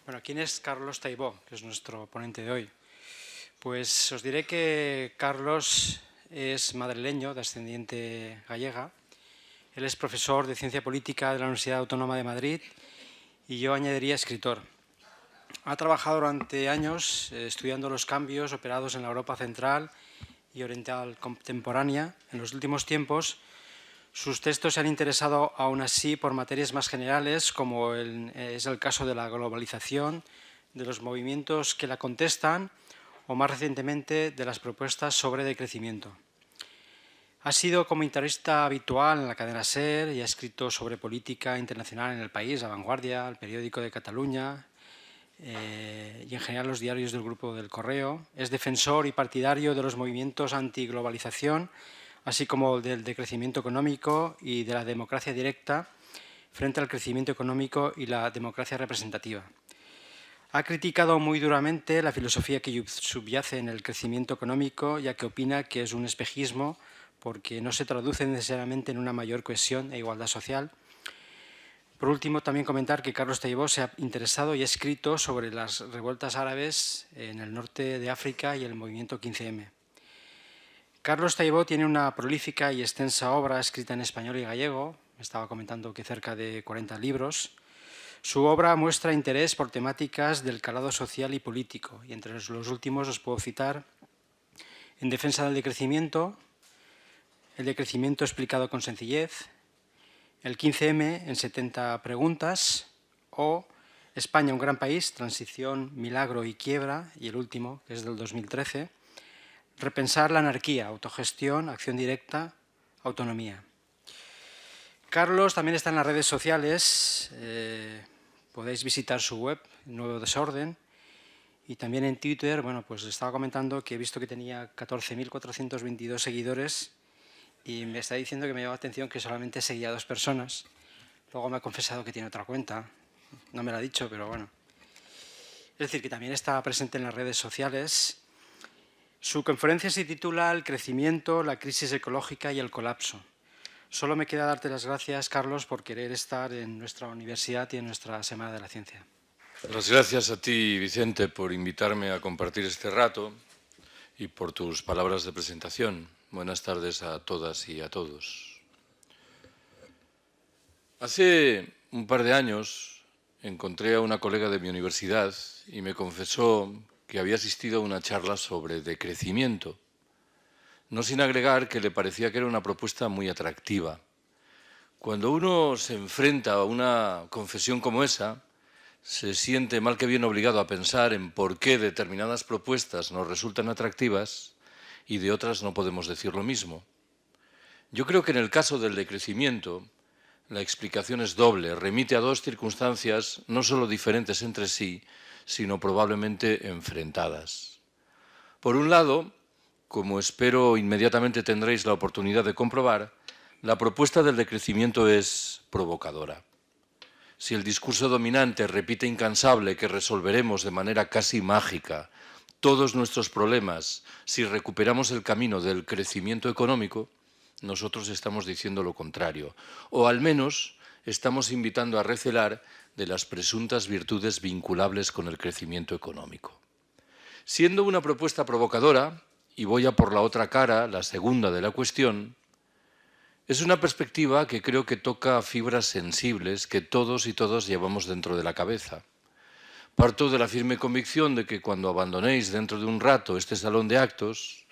Bueno, ¿quién es Carlos Taibó, que es nuestro ponente de hoy? Pues os diré que Carlos es madrileño, de ascendiente gallega. Él es profesor de Ciencia Política de la Universidad Autónoma de Madrid y yo añadiría escritor. Ha trabajado durante años estudiando los cambios operados en la Europa central y oriental contemporánea. En los últimos tiempos, sus textos se han interesado aún así por materias más generales, como es el caso de la globalización, de los movimientos que la contestan o más recientemente de las propuestas sobre decrecimiento. Ha sido comentarista habitual en la cadena SER y ha escrito sobre política internacional en El País, La Vanguardia, el periódico de Cataluña y en general los diarios del Grupo del Correo. Es defensor y partidario de los movimientos antiglobalización, así como del decrecimiento económico y de la democracia directa frente al crecimiento económico y la democracia representativa. Ha criticado muy duramente la filosofía que subyace en el crecimiento económico, ya que opina que es un espejismo porque no se traduce necesariamente en una mayor cohesión e igualdad social. Por último, también comentar que Carlos Taibó se ha interesado y ha escrito sobre las revueltas árabes en el norte de África y el movimiento 15M. Carlos Taibó tiene una prolífica y extensa obra escrita en español y gallego. Estaba comentando que cerca de 40 libros. Su obra muestra interés por temáticas del calado social y político, y entre los últimos os puedo citar En defensa del decrecimiento, El decrecimiento explicado con sencillez, el 15M en 70 preguntas o España, un gran país, transición, milagro y quiebra, y el último, que es del 2013, Repensar la anarquía, autogestión, acción directa, autonomía. Carlos también está en las redes sociales, podéis visitar su web, Nuevo Desorden, y también en Twitter. Bueno, pues estaba comentando que he visto que tenía 14.422 seguidores y me está diciendo que me llama la atención que solamente seguía a 2 personas. Luego me ha confesado que tiene otra cuenta, no me lo ha dicho, pero bueno. Es decir, que también está presente en las redes sociales. Su conferencia se titula El crecimiento, la crisis ecológica y el colapso. Solo me queda darte las gracias, Carlos, por querer estar en nuestra universidad y en nuestra Semana de la Ciencia. Las gracias a ti, Vicente, por invitarme a compartir este rato y por tus palabras de presentación. Buenas tardes a todas y a todos. Hace un par de años encontré a una colega de mi universidad y me confesó que había asistido a una charla sobre decrecimiento, no sin agregar que le parecía que era una propuesta muy atractiva. Cuando uno se enfrenta a una confesión como esa, se siente mal que bien obligado a pensar en por qué determinadas propuestas nos resultan atractivas y de otras no podemos decir lo mismo. Yo creo que en el caso del decrecimiento, la explicación es doble, remite a dos circunstancias no solo diferentes entre sí, sino probablemente enfrentadas. Por un lado, como espero inmediatamente tendréis la oportunidad de comprobar, la propuesta del decrecimiento es provocadora. Si el discurso dominante repite incansable que resolveremos de manera casi mágica todos nuestros problemas si recuperamos el camino del crecimiento económico, nosotros estamos diciendo lo contrario, o al menos estamos invitando a recelar de las presuntas virtudes vinculables con el crecimiento económico. Siendo una propuesta provocadora, y voy a por la otra cara, la segunda de la cuestión, es una perspectiva que creo que toca fibras sensibles que todos y todas llevamos dentro de la cabeza. Parto de la firme convicción de que cuando abandonéis dentro de un rato este salón de actos,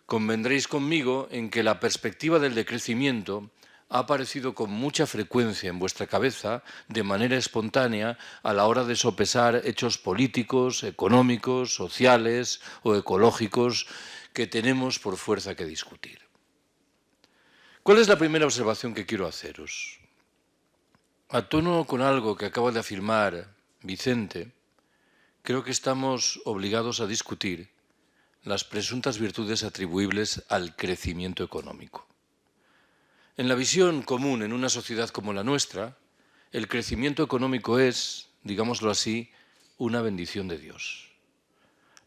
convendréis conmigo en que la perspectiva del decrecimiento ha aparecido con mucha frecuencia en vuestra cabeza de manera espontánea a la hora de sopesar hechos políticos, económicos, sociales o ecológicos que tenemos por fuerza que discutir. ¿Cuál es la primera observación que quiero haceros? A tono con algo que acaba de afirmar Vicente, creo que estamos obligados a discutir las presuntas virtudes atribuibles al crecimiento económico. En la visión común en una sociedad como la nuestra, el crecimiento económico es, digámoslo así, una bendición de Dios.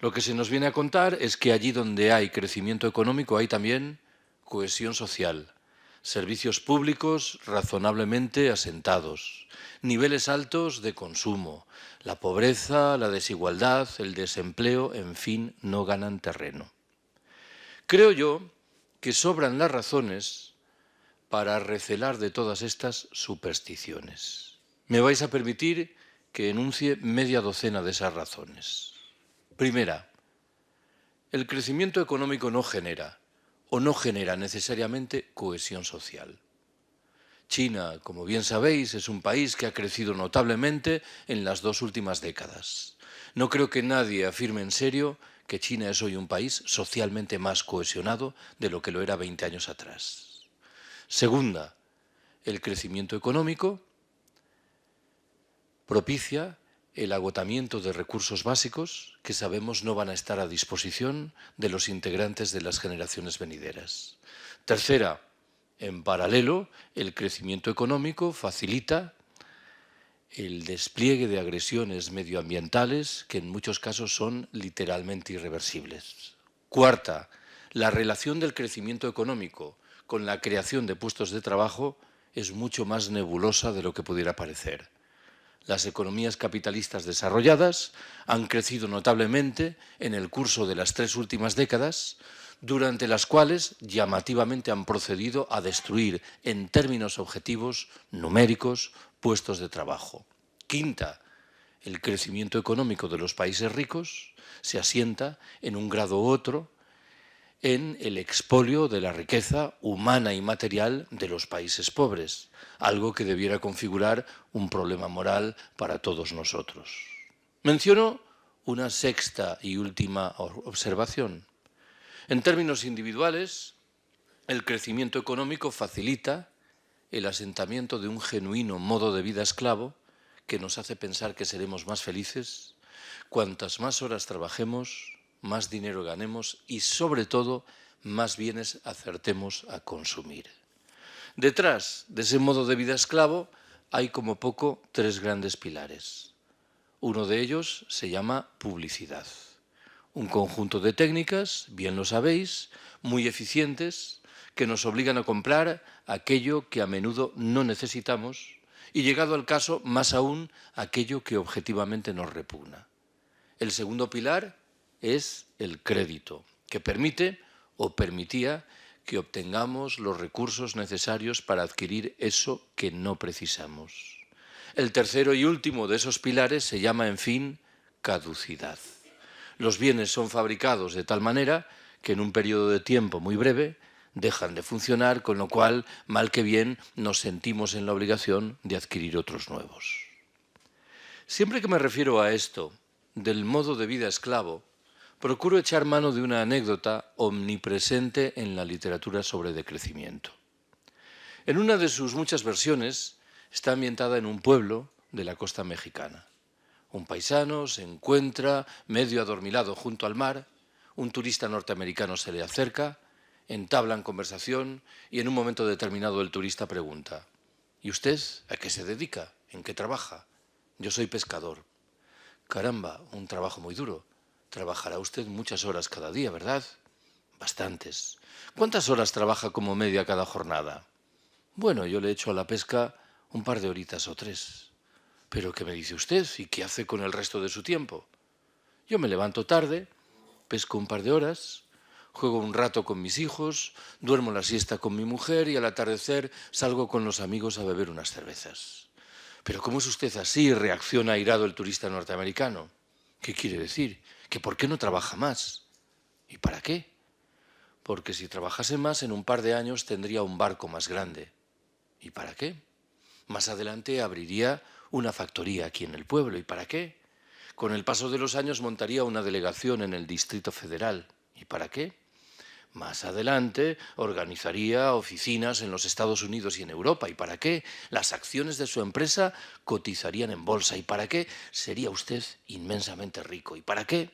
Lo que se nos viene a contar es que allí donde hay crecimiento económico hay también cohesión social, servicios públicos razonablemente asentados, niveles altos de consumo, la pobreza, la desigualdad, el desempleo, en fin, no ganan terreno. Creo yo que sobran las razones para recelar de todas estas supersticiones. Me vais a permitir que enuncie media docena de esas razones. Primera, el crecimiento económico no genera necesariamente cohesión social. China, como bien sabéis, es un país que ha crecido notablemente en las 2 últimas décadas. No creo que nadie afirme en serio que China es hoy un país socialmente más cohesionado de lo que lo era 20 años atrás. Segunda, el crecimiento económico propicia el agotamiento de recursos básicos que sabemos no van a estar a disposición de los integrantes de las generaciones venideras. Tercera, en paralelo, el crecimiento económico facilita el despliegue de agresiones medioambientales que en muchos casos son literalmente irreversibles. Cuarta, la relación del crecimiento económico con la creación de puestos de trabajo es mucho más nebulosa de lo que pudiera parecer. Las economías capitalistas desarrolladas han crecido notablemente en el curso de las 3 últimas décadas, durante las cuales llamativamente han procedido a destruir en términos objetivos numéricos puestos de trabajo. Quinta, el crecimiento económico de los países ricos se asienta en un grado u otro en el expolio de la riqueza humana y material de los países pobres, algo que debiera configurar un problema moral para todos nosotros. Menciono una sexta y última observación. En términos individuales, el crecimiento económico facilita el asentamiento de un genuino modo de vida esclavo que nos hace pensar que seremos más felices cuantas más horas trabajemos, más dinero ganemos y, sobre todo, más bienes acertemos a consumir. Detrás de ese modo de vida esclavo hay como poco 3 grandes pilares. Uno de ellos se llama publicidad. Un conjunto de técnicas, bien lo sabéis, muy eficientes, que nos obligan a comprar aquello que a menudo no necesitamos y, llegado al caso, más aún, aquello que objetivamente nos repugna. El segundo pilar es el crédito, que permite o permitía que obtengamos los recursos necesarios para adquirir eso que no precisamos. El tercero y último de esos pilares se llama, en fin, caducidad. Los bienes son fabricados de tal manera que en un periodo de tiempo muy breve dejan de funcionar, con lo cual, mal que bien, nos sentimos en la obligación de adquirir otros nuevos. Siempre que me refiero a esto, del modo de vida esclavo, procuro echar mano de una anécdota omnipresente en la literatura sobre decrecimiento. En una de sus muchas versiones está ambientada en un pueblo de la costa mexicana. Un paisano se encuentra medio adormilado junto al mar, un turista norteamericano se le acerca, entablan conversación y en un momento determinado el turista pregunta: ¿y usted a qué se dedica? ¿En qué trabaja? Yo soy pescador. Caramba, un trabajo muy duro. Trabajará usted muchas horas cada día, ¿verdad? Bastantes. ¿Cuántas horas trabaja como media cada jornada? Bueno, yo le echo a la pesca un par de horitas o 3. ¿Pero qué me dice usted? ¿Y qué hace con el resto de su tiempo? Yo me levanto tarde, pesco un par de horas, juego un rato con mis hijos, duermo la siesta con mi mujer y al atardecer salgo con los amigos a beber unas cervezas. ¿Pero cómo es usted así?, reacciona airado el turista norteamericano. ¿Qué quiere decir? ¿Que por qué no trabaja más? ¿Y para qué? Porque si trabajase más, en un par de años tendría un barco más grande. ¿Y para qué? Más adelante abriría una factoría aquí en el pueblo. ¿Y para qué? Con el paso de los años montaría una delegación en el Distrito Federal. ¿Y para qué? Más adelante organizaría oficinas en los Estados Unidos y en Europa. ¿Y para qué? Las acciones de su empresa cotizarían en bolsa. ¿Y para qué? Sería usted inmensamente rico. ¿Y para qué?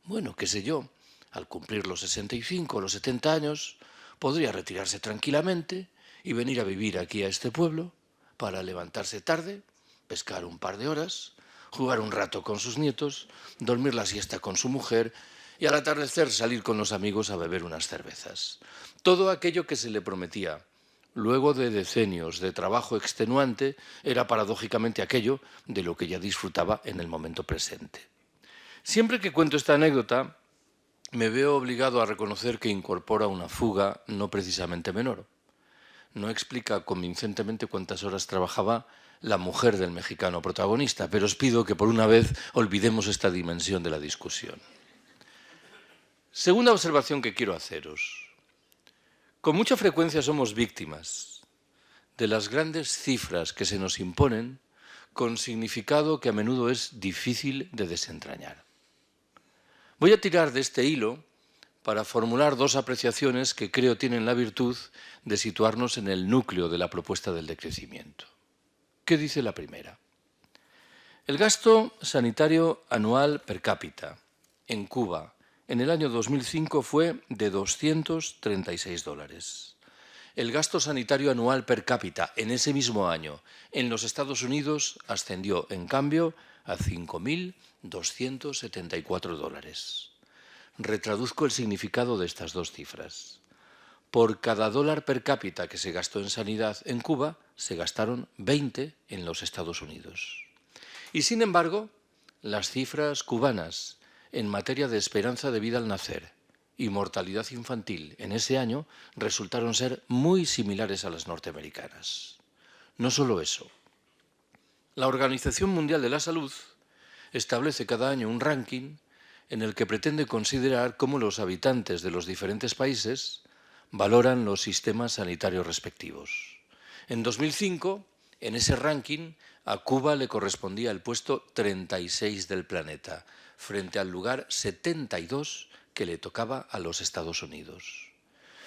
Bueno, qué sé yo, al cumplir los 65 o los 70 años, podría retirarse tranquilamente y venir a vivir aquí a este pueblo para levantarse tarde, pescar un par de horas, jugar un rato con sus nietos, dormir la siesta con su mujer y al atardecer salir con los amigos a beber unas cervezas. Todo aquello que se le prometía luego de decenios de trabajo extenuante, era paradójicamente aquello de lo que ya disfrutaba en el momento presente. Siempre que cuento esta anécdota, me veo obligado a reconocer que incorpora una fuga no precisamente menor. No explica convincentemente cuántas horas trabajaba la mujer del mexicano protagonista, pero os pido que por una vez olvidemos esta dimensión de la discusión. Segunda observación que quiero haceros. Con mucha frecuencia somos víctimas de las grandes cifras que se nos imponen con significado que a menudo es difícil de desentrañar. Voy a tirar de este hilo para formular dos apreciaciones que creo tienen la virtud de situarnos en el núcleo de la propuesta del decrecimiento. ¿Qué dice la primera? El gasto sanitario anual per cápita en Cuba en el año 2005 fue de $236. El gasto sanitario anual per cápita en ese mismo año en los Estados Unidos ascendió, en cambio, a $5.274. Retraduzco el significado de estas dos cifras. Por cada dólar per cápita que se gastó en sanidad en Cuba, se gastaron 20 en los Estados Unidos. Y sin embargo, las cifras cubanas en materia de esperanza de vida al nacer y mortalidad infantil en ese año resultaron ser muy similares a las norteamericanas. No solo eso. La Organización Mundial de la Salud establece cada año un ranking en el que pretende considerar cómo los habitantes de los diferentes países valoran los sistemas sanitarios respectivos. En 2005, en ese ranking, a Cuba le correspondía el puesto 36 del planeta, frente al lugar 72 que le tocaba a los Estados Unidos.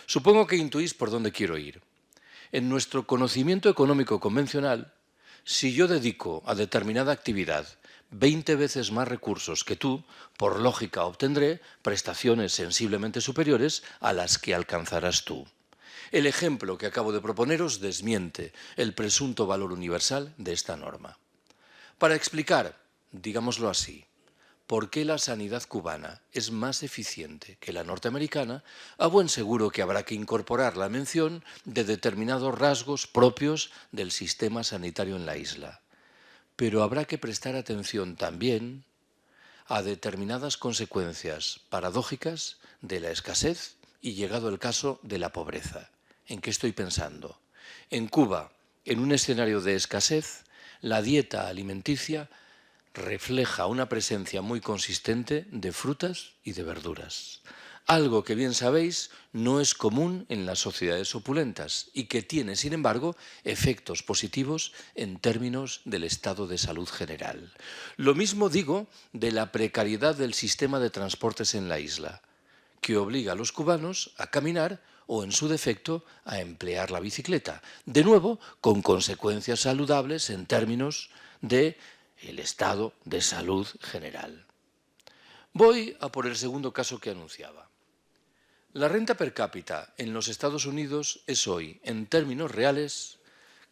Supongo que intuís por dónde quiero ir. En nuestro conocimiento económico convencional, si yo dedico a determinada actividad 20 veces más recursos que tú, por lógica obtendré prestaciones sensiblemente superiores a las que alcanzarás tú. El ejemplo que acabo de proponeros desmiente el presunto valor universal de esta norma. Para explicar, digámoslo así, por qué la sanidad cubana es más eficiente que la norteamericana, a buen seguro que habrá que incorporar la mención de determinados rasgos propios del sistema sanitario en la isla. Pero habrá que prestar atención también a determinadas consecuencias paradójicas de la escasez y, llegado el caso, de la pobreza. ¿En qué estoy pensando? En Cuba, en un escenario de escasez, la dieta alimenticia refleja una presencia muy consistente de frutas y de verduras. Algo que, bien sabéis, no es común en las sociedades opulentas y que tiene, sin embargo, efectos positivos en términos del estado de salud general. Lo mismo digo de la precariedad del sistema de transportes en la isla, que obliga a los cubanos a caminar o, en su defecto, a emplear la bicicleta, de nuevo con consecuencias saludables en términos del estado de salud general. Voy a por el segundo caso que anunciaba. La renta per cápita en los Estados Unidos es hoy, en términos reales,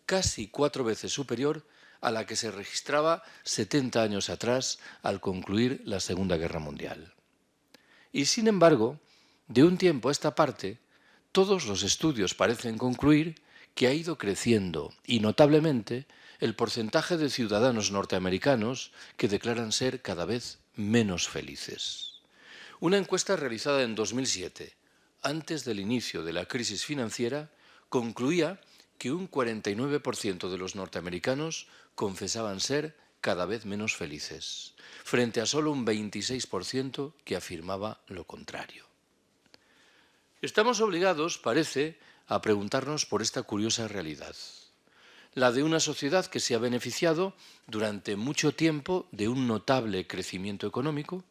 casi 4 veces superior a la que se registraba 70 años atrás al concluir la Segunda Guerra Mundial. Y sin embargo, de un tiempo a esta parte, todos los estudios parecen concluir que ha ido creciendo y notablemente el porcentaje de ciudadanos norteamericanos que declaran ser cada vez menos felices. Una encuesta realizada en 2007, antes del inicio de la crisis financiera, concluía que un 49% de los norteamericanos confesaban ser cada vez menos felices, frente a solo un 26% que afirmaba lo contrario. Estamos obligados, parece, a preguntarnos por esta curiosa realidad, la de una sociedad que se ha beneficiado durante mucho tiempo de un notable crecimiento económico,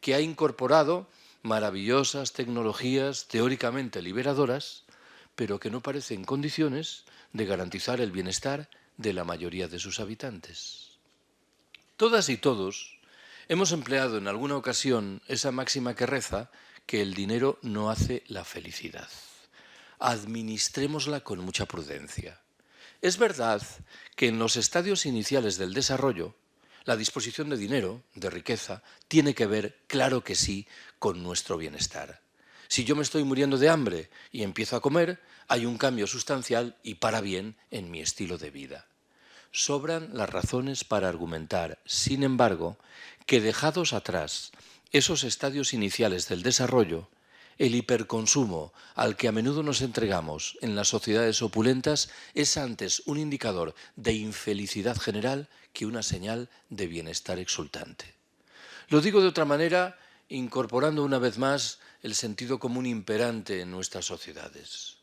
que ha incorporado maravillosas tecnologías teóricamente liberadoras, pero que no parece en condiciones de garantizar el bienestar de la mayoría de sus habitantes. Todas y todos hemos empleado en alguna ocasión esa máxima que reza que el dinero no hace la felicidad. Administrémosla con mucha prudencia. Es verdad que en los estadios iniciales del desarrollo, la disposición de dinero, de riqueza, tiene que ver, claro que sí, con nuestro bienestar. Si yo me estoy muriendo de hambre y empiezo a comer, hay un cambio sustancial y para bien en mi estilo de vida. Sobran las razones para argumentar, sin embargo, que dejados atrás esos estadios iniciales del desarrollo, el hiperconsumo al que a menudo nos entregamos en las sociedades opulentas es antes un indicador de infelicidad general que una señal de bienestar exultante. Lo digo de otra manera, incorporando una vez más el sentido común imperante en nuestras sociedades,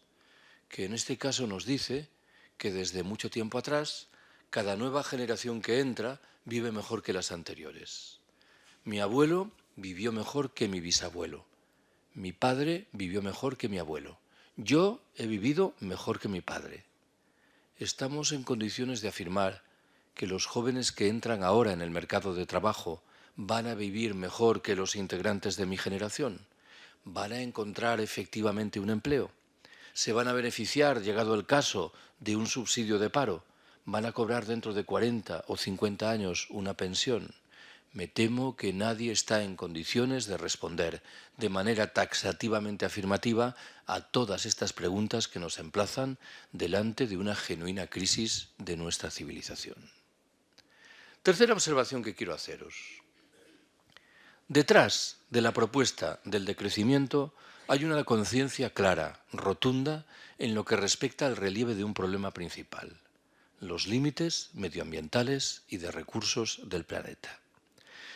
que en este caso nos dice que desde mucho tiempo atrás, cada nueva generación que entra vive mejor que las anteriores. Mi abuelo vivió mejor que mi bisabuelo. Mi padre vivió mejor que mi abuelo. Yo he vivido mejor que mi padre. Estamos en condiciones de afirmar que los jóvenes que entran ahora en el mercado de trabajo van a vivir mejor que los integrantes de mi generación. ¿Van a encontrar efectivamente un empleo? ¿Se van a beneficiar, llegado el caso, de un subsidio de paro? ¿Van a cobrar dentro de 40 o 50 años una pensión? Me temo que nadie está en condiciones de responder de manera taxativamente afirmativa a todas estas preguntas que nos emplazan delante de una genuina crisis de nuestra civilización. Tercera observación que quiero haceros. Detrás de la propuesta del decrecimiento hay una conciencia clara, rotunda, en lo que respecta al relieve de un problema principal: los límites medioambientales y de recursos del planeta.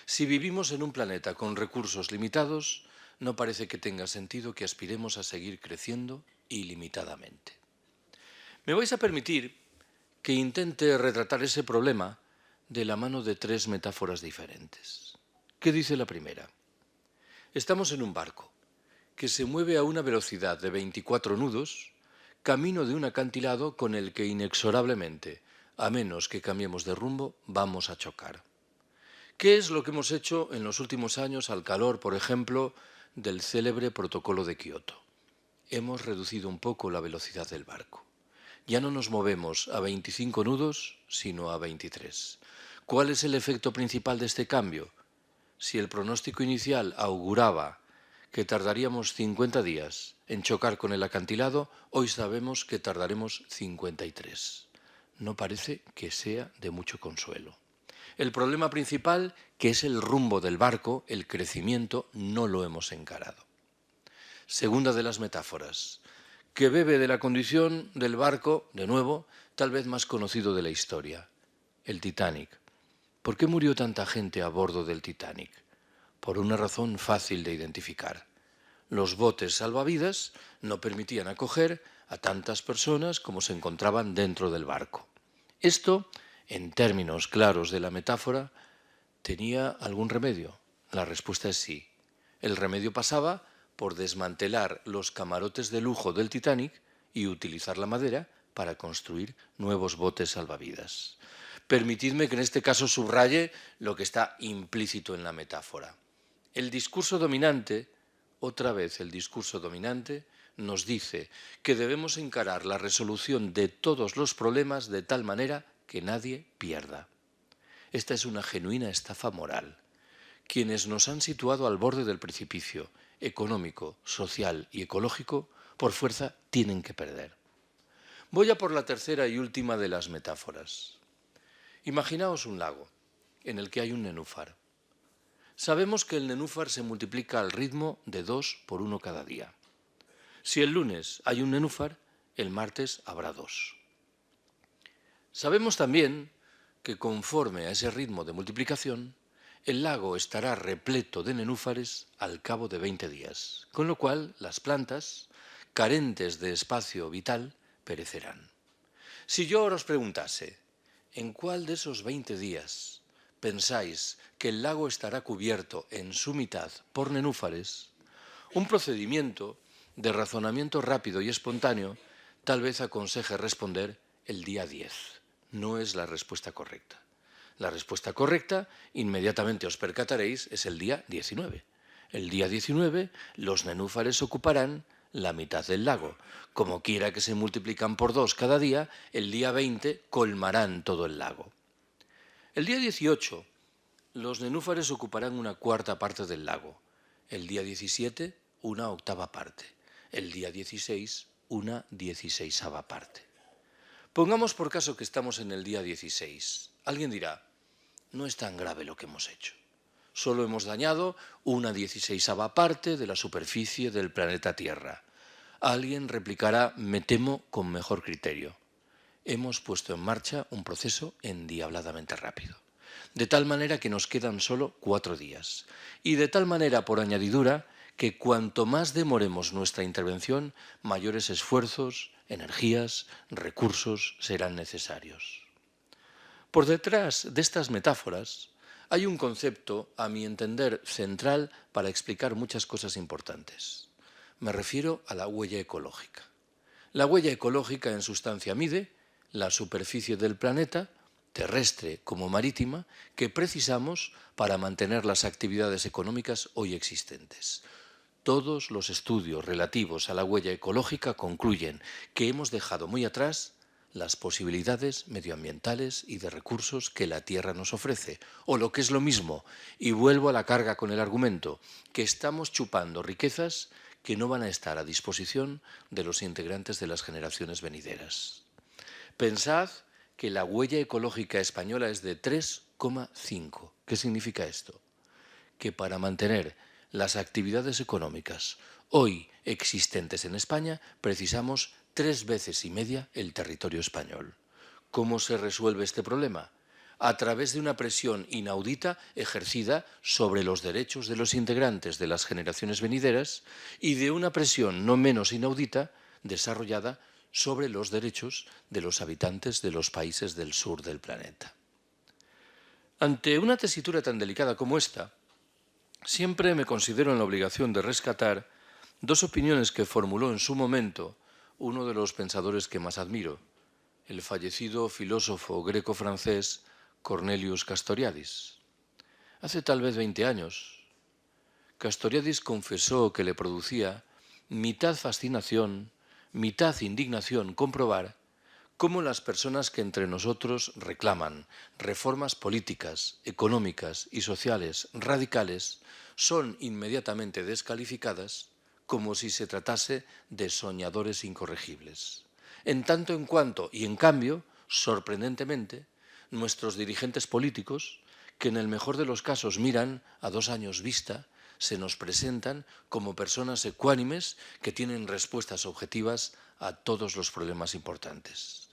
Si vivimos en un planeta con recursos limitados, no parece que tenga sentido que aspiremos a seguir creciendo ilimitadamente. Me vais a permitir que intente retratar ese problema de la mano de tres metáforas diferentes. ¿Qué dice la primera? Estamos en un barco que se mueve a una velocidad de 24 nudos, camino de un acantilado con el que inexorablemente, a menos que cambiemos de rumbo, vamos a chocar. ¿Qué es lo que hemos hecho en los últimos años al calor, por ejemplo, del célebre Protocolo de Kioto? Hemos reducido un poco la velocidad del barco. Ya no nos movemos a 25 nudos, sino a 23. ¿Cuál es el efecto principal de este cambio? Si el pronóstico inicial auguraba que tardaríamos 50 días en chocar con el acantilado, hoy sabemos que tardaremos 53. No parece que sea de mucho consuelo. El problema principal, que es el rumbo del barco, el crecimiento, no lo hemos encarado. Segunda de las metáforas, que bebe de la condición del barco, de nuevo, tal vez más conocido de la historia, el Titanic. ¿Por qué murió tanta gente a bordo del Titanic? Por una razón fácil de identificar. Los botes salvavidas no permitían acoger a tantas personas como se encontraban dentro del barco. Esto, en términos claros de la metáfora, ¿tenía algún remedio? La respuesta es sí. El remedio pasaba por desmantelar los camarotes de lujo del Titanic y utilizar la madera para construir nuevos botes salvavidas. Permitidme que en este caso subraye lo que está implícito en la metáfora. El discurso dominante, otra vez el discurso dominante, nos dice que debemos encarar la resolución de todos los problemas de tal manera que nadie pierda. Esta es una genuina estafa moral. Quienes nos han situado al borde del precipicio económico, social y ecológico, por fuerza tienen que perder. Voy a por la tercera y última de las metáforas. Imaginaos un lago en el que hay un nenúfar. Sabemos que el nenúfar se multiplica al ritmo de 2 por 1 cada día. Si el lunes hay un nenúfar, el martes habrá 2. Sabemos también que conforme a ese ritmo de multiplicación, el lago estará repleto de nenúfares al cabo de 20 días, con lo cual las plantas, carentes de espacio vital, perecerán. Si yo ahora os preguntase, ¿en cuál de esos 20 días pensáis que el lago estará cubierto en su mitad por nenúfares? Un procedimiento de razonamiento rápido y espontáneo tal vez aconseje responder el día 10. No es la respuesta correcta. La respuesta correcta, inmediatamente os percataréis, es el día 19. El día 19 los nenúfares ocuparán la mitad del lago. Como quiera que se multiplican por 2 cada día, el día 20 colmarán todo el lago. El día 18 los nenúfares ocuparán una cuarta parte del lago. El día 17 una octava parte. El día 16, una 16ª parte. Pongamos por caso que estamos en el día 16. Alguien dirá, no es tan grave lo que hemos hecho. Solo hemos dañado una 16ª parte de la superficie del planeta Tierra. Alguien replicará, me temo, con mejor criterio. Hemos puesto en marcha un proceso endiabladamente rápido. De tal manera que nos quedan solo 4 días. Y de tal manera, por añadidura, que cuanto más demoremos nuestra intervención, mayores esfuerzos, energías, recursos serán necesarios. Por detrás de estas metáforas hay un concepto, a mi entender, central para explicar muchas cosas importantes. Me refiero a la huella ecológica. La huella ecológica, en sustancia, mide la superficie del planeta, terrestre como marítima, que precisamos para mantener las actividades económicas hoy existentes. Todos los estudios relativos a la huella ecológica concluyen que hemos dejado muy atrás las posibilidades medioambientales y de recursos que la Tierra nos ofrece. O lo que es lo mismo, y vuelvo a la carga con el argumento, que estamos chupando riquezas que no van a estar a disposición de los integrantes de las generaciones venideras. Pensad que la huella ecológica española es de 3,5. ¿Qué significa esto? Que para mantener las actividades económicas hoy existentes en España precisamos 3,5 veces el territorio español. ¿Cómo se resuelve este problema? A través de una presión inaudita ejercida sobre los derechos de los integrantes de las generaciones venideras y de una presión no menos inaudita desarrollada sobre los derechos de los habitantes de los países del sur del planeta. Ante una tesitura tan delicada como esta, siempre me considero en la obligación de rescatar 2 opiniones que formuló en su momento uno de los pensadores que más admiro, el fallecido filósofo greco-francés Cornelius Castoriadis. Hace tal vez 20 años, Castoriadis confesó que le producía mitad fascinación, mitad indignación comprobar cómo las personas que entre nosotros reclaman reformas políticas, económicas y sociales radicales son inmediatamente descalificadas como si se tratase de soñadores incorregibles. En tanto en cuanto, y en cambio, sorprendentemente, nuestros dirigentes políticos, que en el mejor de los casos miran a 2 años vista, se nos presentan como personas ecuánimes que tienen respuestas objetivas a todos los problemas importantes.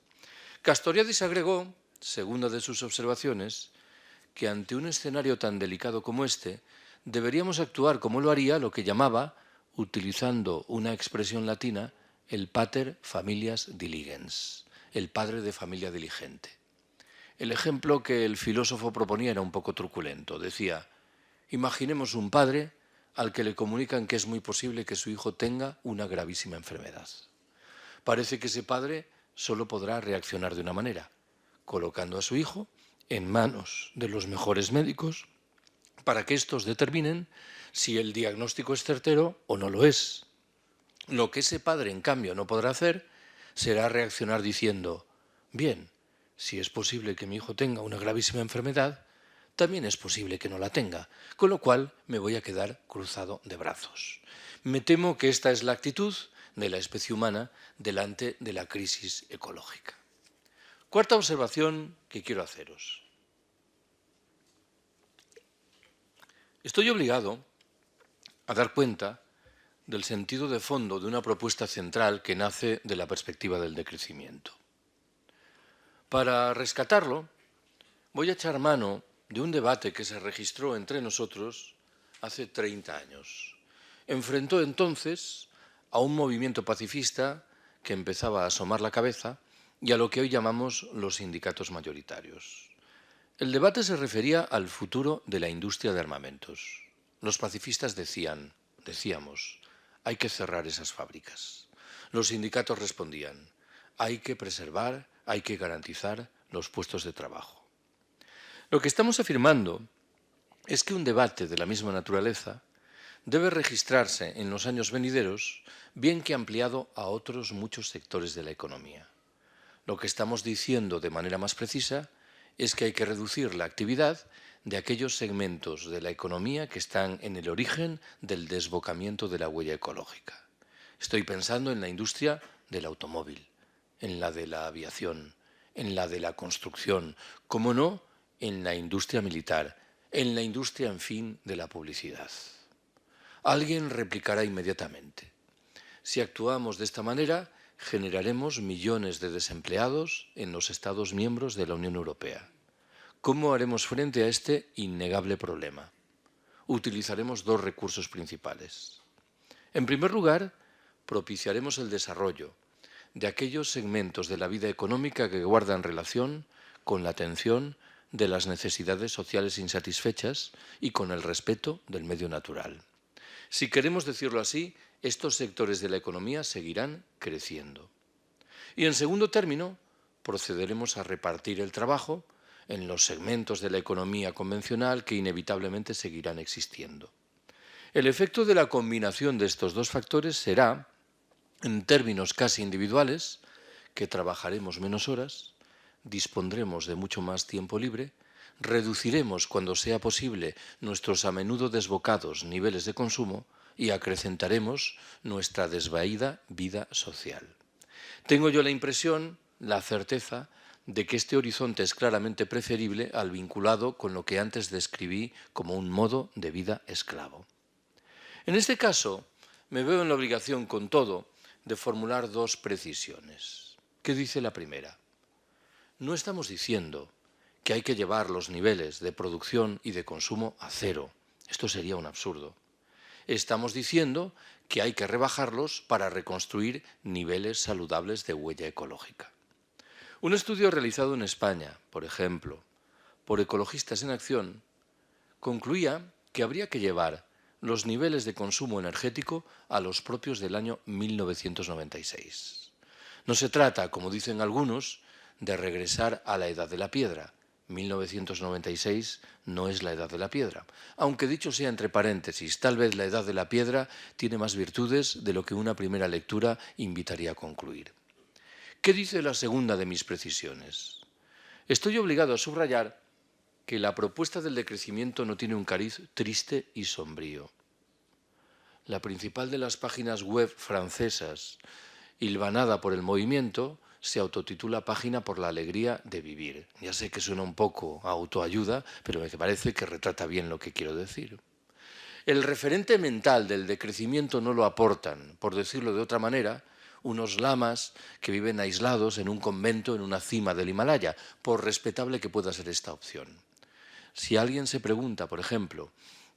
Castoriadis agregó, segunda de sus observaciones, que ante un escenario tan delicado como este, deberíamos actuar como lo haría lo que llamaba, utilizando una expresión latina, el pater familias diligens, el padre de familia diligente. El ejemplo que el filósofo proponía era un poco truculento. Decía, imaginemos un padre al que le comunican que es muy posible que su hijo tenga una gravísima enfermedad. Parece que ese padre solo podrá reaccionar de una manera, colocando a su hijo en manos de los mejores médicos para que estos determinen si el diagnóstico es certero o no lo es. Lo que ese padre, en cambio, no podrá hacer será reaccionar diciendo, bien, si es posible que mi hijo tenga una gravísima enfermedad, también es posible que no la tenga, con lo cual me voy a quedar cruzado de brazos. Me temo que esta es la actitud de la especie humana delante de la crisis ecológica. Cuarta observación que quiero haceros. Estoy obligado a dar cuenta del sentido de fondo de una propuesta central que nace de la perspectiva del decrecimiento. Para rescatarlo, voy a echar mano de un debate que se registró entre nosotros hace 30 años. Enfrentó entonces a un movimiento pacifista que empezaba a asomar la cabeza y a lo que hoy llamamos los sindicatos mayoritarios. El debate se refería al futuro de la industria de armamentos. Los pacifistas decíamos, hay que cerrar esas fábricas. Los sindicatos respondían, hay que preservar, hay que garantizar los puestos de trabajo. Lo que estamos afirmando es que un debate de la misma naturaleza debe registrarse en los años venideros, bien que ampliado a otros muchos sectores de la economía. Lo que estamos diciendo de manera más precisa es que hay que reducir la actividad de aquellos segmentos de la economía que están en el origen del desbocamiento de la huella ecológica. Estoy pensando en la industria del automóvil, en la de la aviación, en la de la construcción, cómo no, en la industria militar, en la industria, en fin, de la publicidad. Alguien replicará inmediatamente: si actuamos de esta manera, generaremos millones de desempleados en los Estados miembros de la Unión Europea. ¿Cómo haremos frente a este innegable problema? Utilizaremos dos recursos principales. En primer lugar, propiciaremos el desarrollo de aquellos segmentos de la vida económica que guardan relación con la atención de las necesidades sociales insatisfechas y con el respeto del medio natural. Si queremos decirlo así, estos sectores de la economía seguirán creciendo. Y en segundo término, procederemos a repartir el trabajo en los segmentos de la economía convencional que inevitablemente seguirán existiendo. El efecto de la combinación de estos dos factores será, en términos casi individuales, que trabajaremos menos horas, dispondremos de mucho más tiempo libre, reduciremos cuando sea posible nuestros a menudo desbocados niveles de consumo y acrecentaremos nuestra desvaída vida social. Tengo yo la impresión, la certeza, de que este horizonte es claramente preferible al vinculado con lo que antes describí como un modo de vida esclavo. En este caso, me veo en la obligación, con todo, de formular dos precisiones. ¿Qué dice la primera? No estamos diciendo que hay que llevar los niveles de producción y de consumo a cero. Esto sería un absurdo. Estamos diciendo que hay que rebajarlos para reconstruir niveles saludables de huella ecológica. Un estudio realizado en España, por ejemplo, por Ecologistas en Acción, concluía que habría que llevar los niveles de consumo energético a los propios del año 1996. No se trata, como dicen algunos, de regresar a la edad de la piedra. 1996 no es la edad de la piedra. Aunque dicho sea entre paréntesis, tal vez la edad de la piedra tiene más virtudes de lo que una primera lectura invitaría a concluir. ¿Qué dice la segunda de mis precisiones? Estoy obligado a subrayar que la propuesta del decrecimiento no tiene un cariz triste y sombrío. La principal de las páginas web francesas, hilvanada por el movimiento, se autotitula Página por la alegría de vivir. Ya sé que suena un poco a autoayuda, pero me parece que retrata bien lo que quiero decir. El referente mental del decrecimiento no lo aportan, por decirlo de otra manera, unos lamas que viven aislados en un convento en una cima del Himalaya, por respetable que pueda ser esta opción. Si alguien se pregunta, por ejemplo,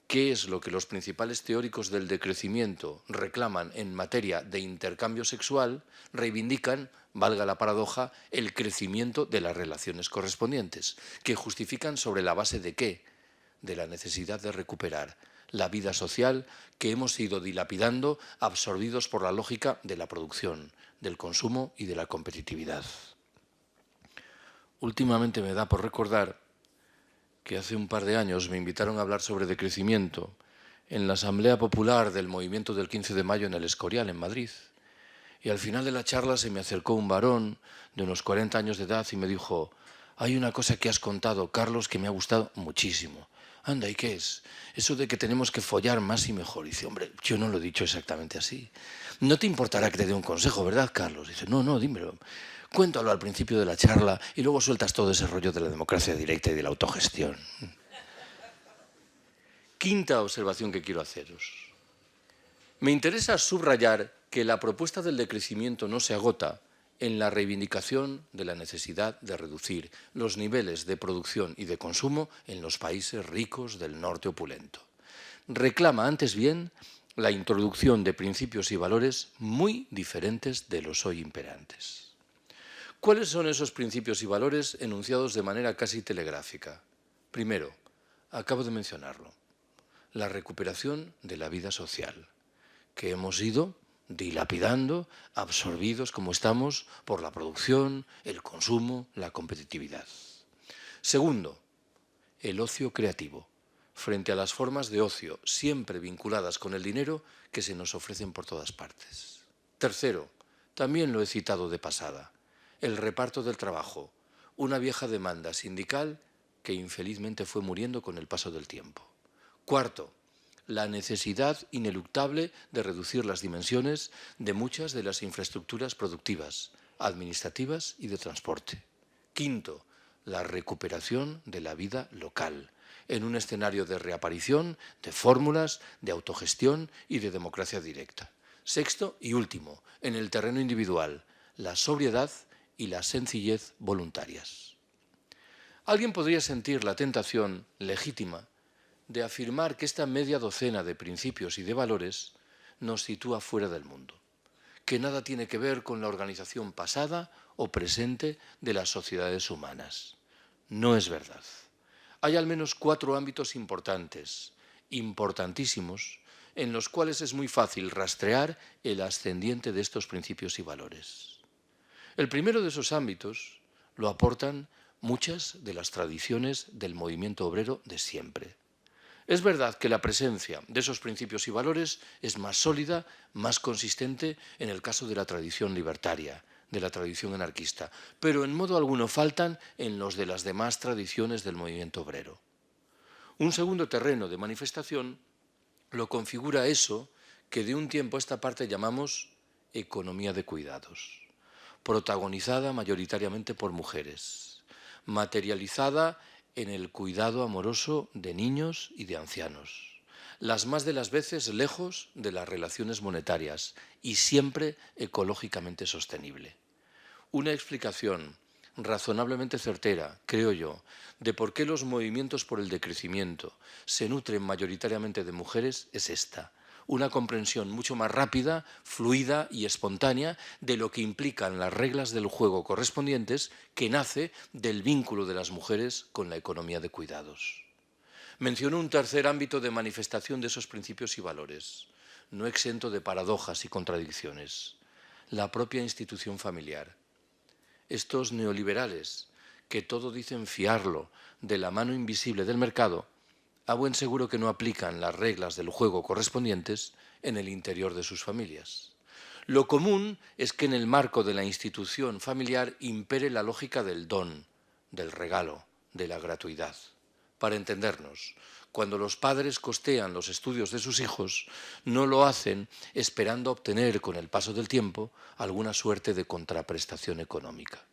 ¿qué es lo que los principales teóricos del decrecimiento reclaman en materia de intercambio sexual? Reivindican, valga la paradoja, el crecimiento de las relaciones correspondientes, que justifican sobre la base de ¿qué? De la necesidad de recuperar la vida social que hemos ido dilapidando, absorbidos por la lógica de la producción, del consumo y de la competitividad. Últimamente me da por recordar que hace un par de años me invitaron a hablar sobre decrecimiento en la Asamblea Popular del Movimiento del 15 de Mayo en el Escorial, en Madrid. Y al final de la charla se me acercó un varón de unos 40 años de edad y me dijo: hay una cosa que has contado, Carlos, que me ha gustado muchísimo. Anda, ¿y qué es? Eso de que tenemos que follar más y mejor. Y dice: hombre, yo no lo he dicho exactamente así. No te importará que te dé un consejo, ¿verdad, Carlos? Dice: no, dímelo. Cuéntalo al principio de la charla y luego sueltas todo ese rollo de la democracia directa y de la autogestión. Quinta observación que quiero haceros. Me interesa subrayar que la propuesta del decrecimiento no se agota en la reivindicación de la necesidad de reducir los niveles de producción y de consumo en los países ricos del norte opulento. Reclama antes bien la introducción de principios y valores muy diferentes de los hoy imperantes. ¿Cuáles son esos principios y valores enunciados de manera casi telegráfica? Primero, acabo de mencionarlo, la recuperación de la vida social, que hemos ido dilapidando, absorbidos como estamos por la producción, el consumo, la competitividad. Segundo, el ocio creativo, frente a las formas de ocio siempre vinculadas con el dinero que se nos ofrecen por todas partes. Tercero, también lo he citado de pasada, el reparto del trabajo, una vieja demanda sindical que infelizmente fue muriendo con el paso del tiempo. Cuarto, la necesidad ineluctable de reducir las dimensiones de muchas de las infraestructuras productivas, administrativas y de transporte. Quinto, la recuperación de la vida local, en un escenario de reaparición de fórmulas de autogestión y de democracia directa. Sexto y último, en el terreno individual, la sobriedad y la sencillez voluntarias. Alguien podría sentir la tentación legítima de afirmar que esta media docena de principios y de valores nos sitúa fuera del mundo, que nada tiene que ver con la organización pasada o presente de las sociedades humanas. No es verdad. Hay al menos 4 ámbitos importantes, importantísimos, en los cuales es muy fácil rastrear el ascendiente de estos principios y valores. El primero de esos ámbitos lo aportan muchas de las tradiciones del movimiento obrero de siempre. Es verdad que la presencia de esos principios y valores es más sólida, más consistente en el caso de la tradición libertaria, de la tradición anarquista, pero en modo alguno faltan en los de las demás tradiciones del movimiento obrero. Un segundo terreno de manifestación lo configura eso que de un tiempo a esta parte llamamos economía de cuidados, protagonizada mayoritariamente por mujeres, materializada en el cuidado amoroso de niños y de ancianos, las más de las veces lejos de las relaciones monetarias y siempre ecológicamente sostenible. Una explicación razonablemente certera, creo yo, de por qué los movimientos por el decrecimiento se nutren mayoritariamente de mujeres es esta: una comprensión mucho más rápida, fluida y espontánea de lo que implican las reglas del juego correspondientes, que nace del vínculo de las mujeres con la economía de cuidados. Menciono un tercer ámbito de manifestación de esos principios y valores, no exento de paradojas y contradicciones: la propia institución familiar. Estos neoliberales, que todo dicen fiarlo de la mano invisible del mercado, a buen seguro que no aplican las reglas del juego correspondientes en el interior de sus familias. Lo común es que en el marco de la institución familiar impere la lógica del don, del regalo, de la gratuidad. Para entendernos, cuando los padres costean los estudios de sus hijos, no lo hacen esperando obtener con el paso del tiempo alguna suerte de contraprestación económica.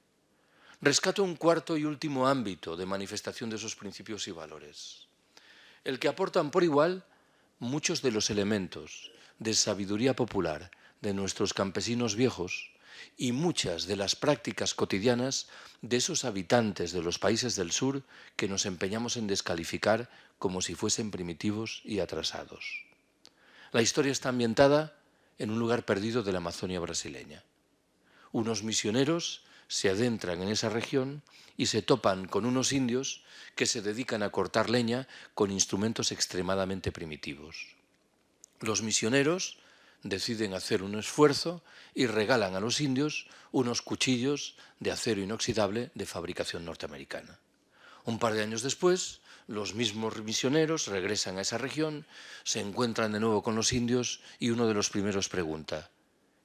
Rescato un cuarto y último ámbito de manifestación de esos principios y valores, el que aportan por igual muchos de los elementos de sabiduría popular de nuestros campesinos viejos y muchas de las prácticas cotidianas de esos habitantes de los países del sur que nos empeñamos en descalificar como si fuesen primitivos y atrasados. La historia está ambientada en un lugar perdido de la Amazonia brasileña. Unos misioneros se adentran en esa región y se topan con unos indios que se dedican a cortar leña con instrumentos extremadamente primitivos. Los misioneros deciden hacer un esfuerzo y regalan a los indios unos cuchillos de acero inoxidable de fabricación norteamericana. Un par de años después, los mismos misioneros regresan a esa región, se encuentran de nuevo con los indios y uno de los primeros pregunta: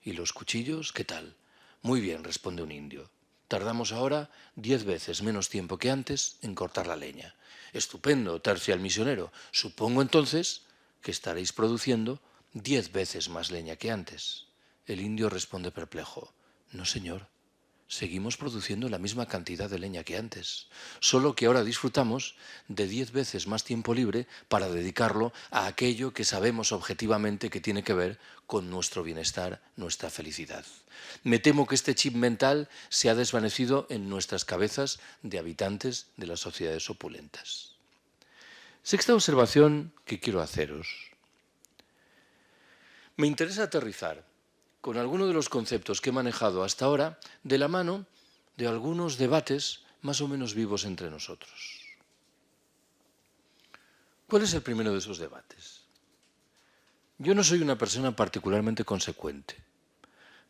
¿y los cuchillos qué tal? Muy bien, responde un indio. Tardamos ahora 10 veces menos tiempo que antes en cortar la leña. Estupendo, tercia el misionero. Supongo entonces que estaréis produciendo 10 veces más leña que antes. El indio responde perplejo: no, señor. Seguimos produciendo la misma cantidad de leña que antes, solo que ahora disfrutamos de 10 veces más tiempo libre para dedicarlo a aquello que sabemos objetivamente que tiene que ver con nuestro bienestar, nuestra felicidad. Me temo que este chip mental se ha desvanecido en nuestras cabezas de habitantes de las sociedades opulentas. Sexta observación que quiero haceros. Me interesa aterrizar con algunos de los conceptos que he manejado hasta ahora de la mano de algunos debates más o menos vivos entre nosotros. ¿Cuál es el primero de esos debates? Yo no soy una persona particularmente consecuente,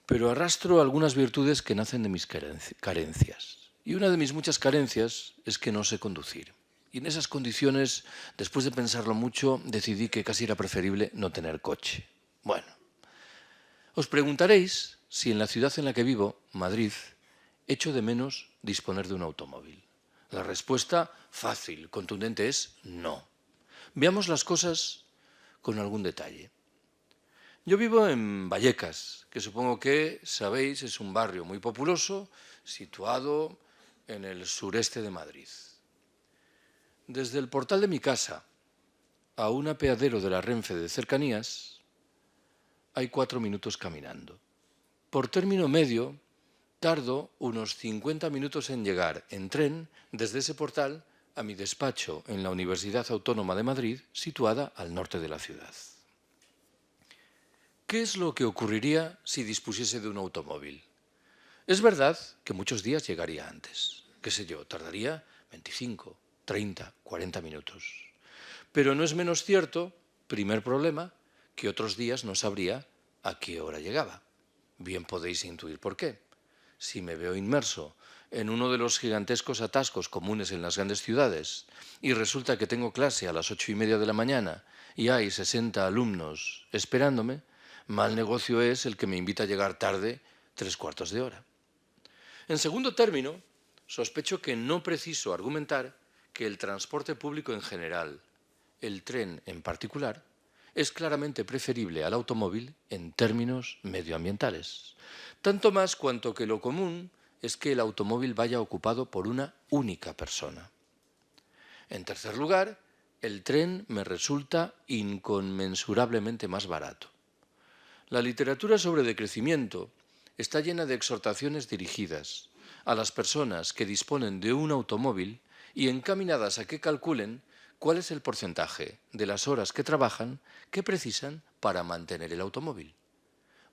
pero arrastro algunas virtudes que nacen de mis carencias. Y una de mis muchas carencias es que no sé conducir. Y en esas condiciones, después de pensarlo mucho, decidí que casi era preferible no tener coche. Bueno, os preguntaréis si en la ciudad en la que vivo, Madrid, echo de menos disponer de un automóvil. La respuesta fácil, contundente, es no. Veamos las cosas con algún detalle. Yo vivo en Vallecas, que supongo que sabéis es un barrio muy populoso, situado en el sureste de Madrid. Desde el portal de mi casa a un apeadero de la Renfe de Cercanías hay 4 minutos caminando. Por término medio, tardo unos 50 minutos en llegar en tren desde ese portal a mi despacho en la Universidad Autónoma de Madrid, situada al norte de la ciudad. ¿Qué es lo que ocurriría si dispusiese de un automóvil? Es verdad que muchos días llegaría antes. Qué sé yo, tardaría 25, 30, 40 minutos. Pero no es menos cierto, primer problema, que otros días no sabría a qué hora llegaba. Bien podéis intuir por qué. Si me veo inmerso en uno de los gigantescos atascos comunes en las grandes ciudades y resulta que tengo clase a las 8:30 de la mañana y hay 60 alumnos esperándome, mal negocio es el que me invita a llegar tarde 3/4 de hora. En segundo término, sospecho que no preciso argumentar que el transporte público en general, el tren en particular, es claramente preferible al automóvil en términos medioambientales. Tanto más cuanto que lo común es que el automóvil vaya ocupado por una única persona. En tercer lugar, el tren me resulta inconmensurablemente más barato. La literatura sobre decrecimiento está llena de exhortaciones dirigidas a las personas que disponen de un automóvil y encaminadas a que calculen cuál es el porcentaje de las horas que trabajan que precisan para mantener el automóvil.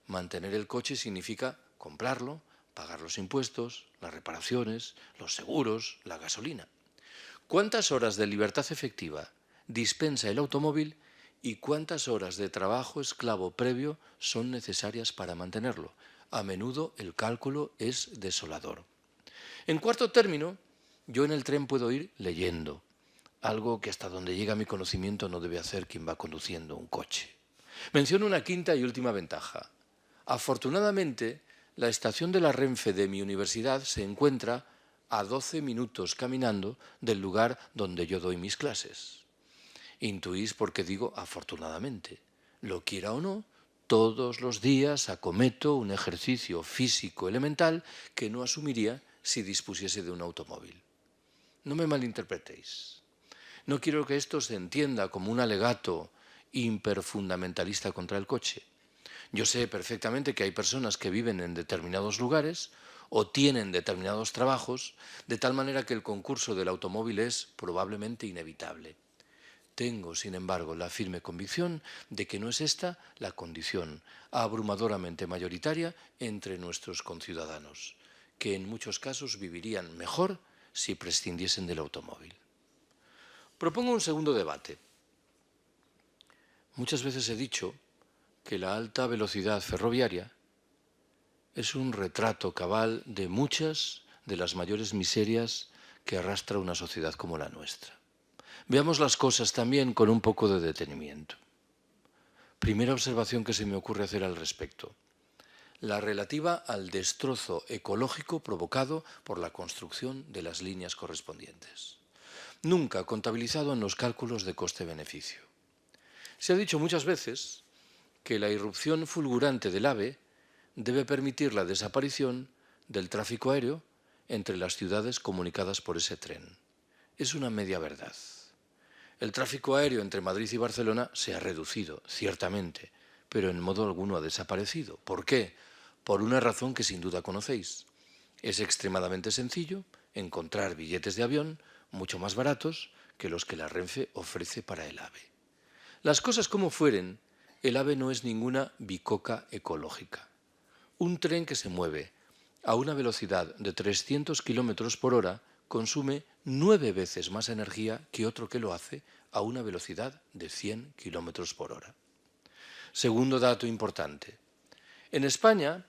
Mantener el coche significa comprarlo, pagar los impuestos, las reparaciones, los seguros, la gasolina. ¿Cuántas horas de libertad efectiva dispensa el automóvil y cuántas horas de trabajo esclavo previo son necesarias para mantenerlo? A menudo el cálculo es desolador. En cuarto término, yo en el tren puedo ir leyendo, algo que hasta donde llega mi conocimiento no debe hacer quien va conduciendo un coche. Menciono una quinta y última ventaja. Afortunadamente, la estación de la Renfe de mi universidad se encuentra a 12 minutos caminando del lugar donde yo doy mis clases. Intuís por qué digo afortunadamente. Lo quiera o no, todos los días acometo un ejercicio físico elemental que no asumiría si dispusiese de un automóvil. No me malinterpretéis. No quiero que esto se entienda como un alegato hiperfundamentalista contra el coche. Yo sé perfectamente que hay personas que viven en determinados lugares o tienen determinados trabajos, de tal manera que el concurso del automóvil es probablemente inevitable. Tengo, sin embargo, la firme convicción de que no es esta la condición abrumadoramente mayoritaria entre nuestros conciudadanos, que en muchos casos vivirían mejor si prescindiesen del automóvil. Propongo un segundo debate. Muchas veces he dicho que la alta velocidad ferroviaria es un retrato cabal de muchas de las mayores miserias que arrastra una sociedad como la nuestra. Veamos las cosas también con un poco de detenimiento. Primera observación que se me ocurre hacer al respecto. La relativa al destrozo ecológico provocado por la construcción de las líneas correspondientes. Nunca contabilizado en los cálculos de coste-beneficio. Se ha dicho muchas veces que la irrupción fulgurante del AVE debe permitir la desaparición del tráfico aéreo entre las ciudades comunicadas por ese tren. Es una media verdad. El tráfico aéreo entre Madrid y Barcelona se ha reducido, ciertamente, pero en modo alguno ha desaparecido. ¿Por qué? Por una razón que sin duda conocéis. Es extremadamente sencillo encontrar billetes de avión mucho más baratos que los que la Renfe ofrece para el AVE. Las cosas como fueren, el AVE no es ninguna bicoca ecológica. Un tren que se mueve a una velocidad de 300 km por hora consume 9 veces más energía que otro que lo hace a una velocidad de 100 km por hora. Segundo dato importante. En España,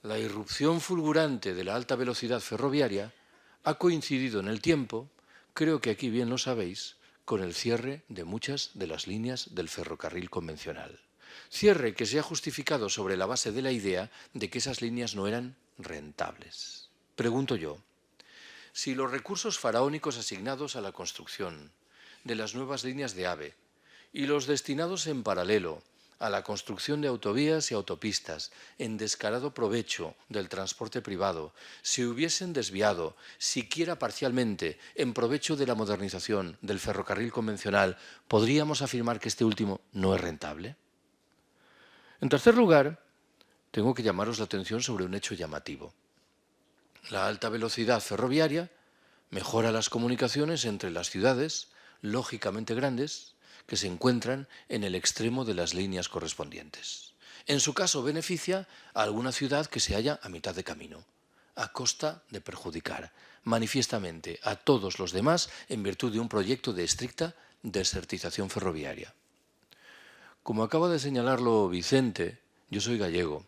la irrupción fulgurante de la alta velocidad ferroviaria ha coincidido en el tiempo, creo que aquí bien lo sabéis, con el cierre de muchas de las líneas del ferrocarril convencional. Cierre que se ha justificado sobre la base de la idea de que esas líneas no eran rentables. Pregunto yo, si los recursos faraónicos asignados a la construcción de las nuevas líneas de AVE y los destinados en paralelo a la construcción de autovías y autopistas en descarado provecho del transporte privado se hubiesen desviado, siquiera parcialmente, en provecho de la modernización del ferrocarril convencional, ¿podríamos afirmar que este último no es rentable? En tercer lugar, tengo que llamaros la atención sobre un hecho llamativo. La alta velocidad ferroviaria mejora las comunicaciones entre las ciudades, lógicamente grandes, que se encuentran en el extremo de las líneas correspondientes. En su caso, beneficia a alguna ciudad que se halla a mitad de camino, a costa de perjudicar manifiestamente a todos los demás en virtud de un proyecto de estricta desertización ferroviaria. Como acaba de señalarlo Vicente, yo soy gallego.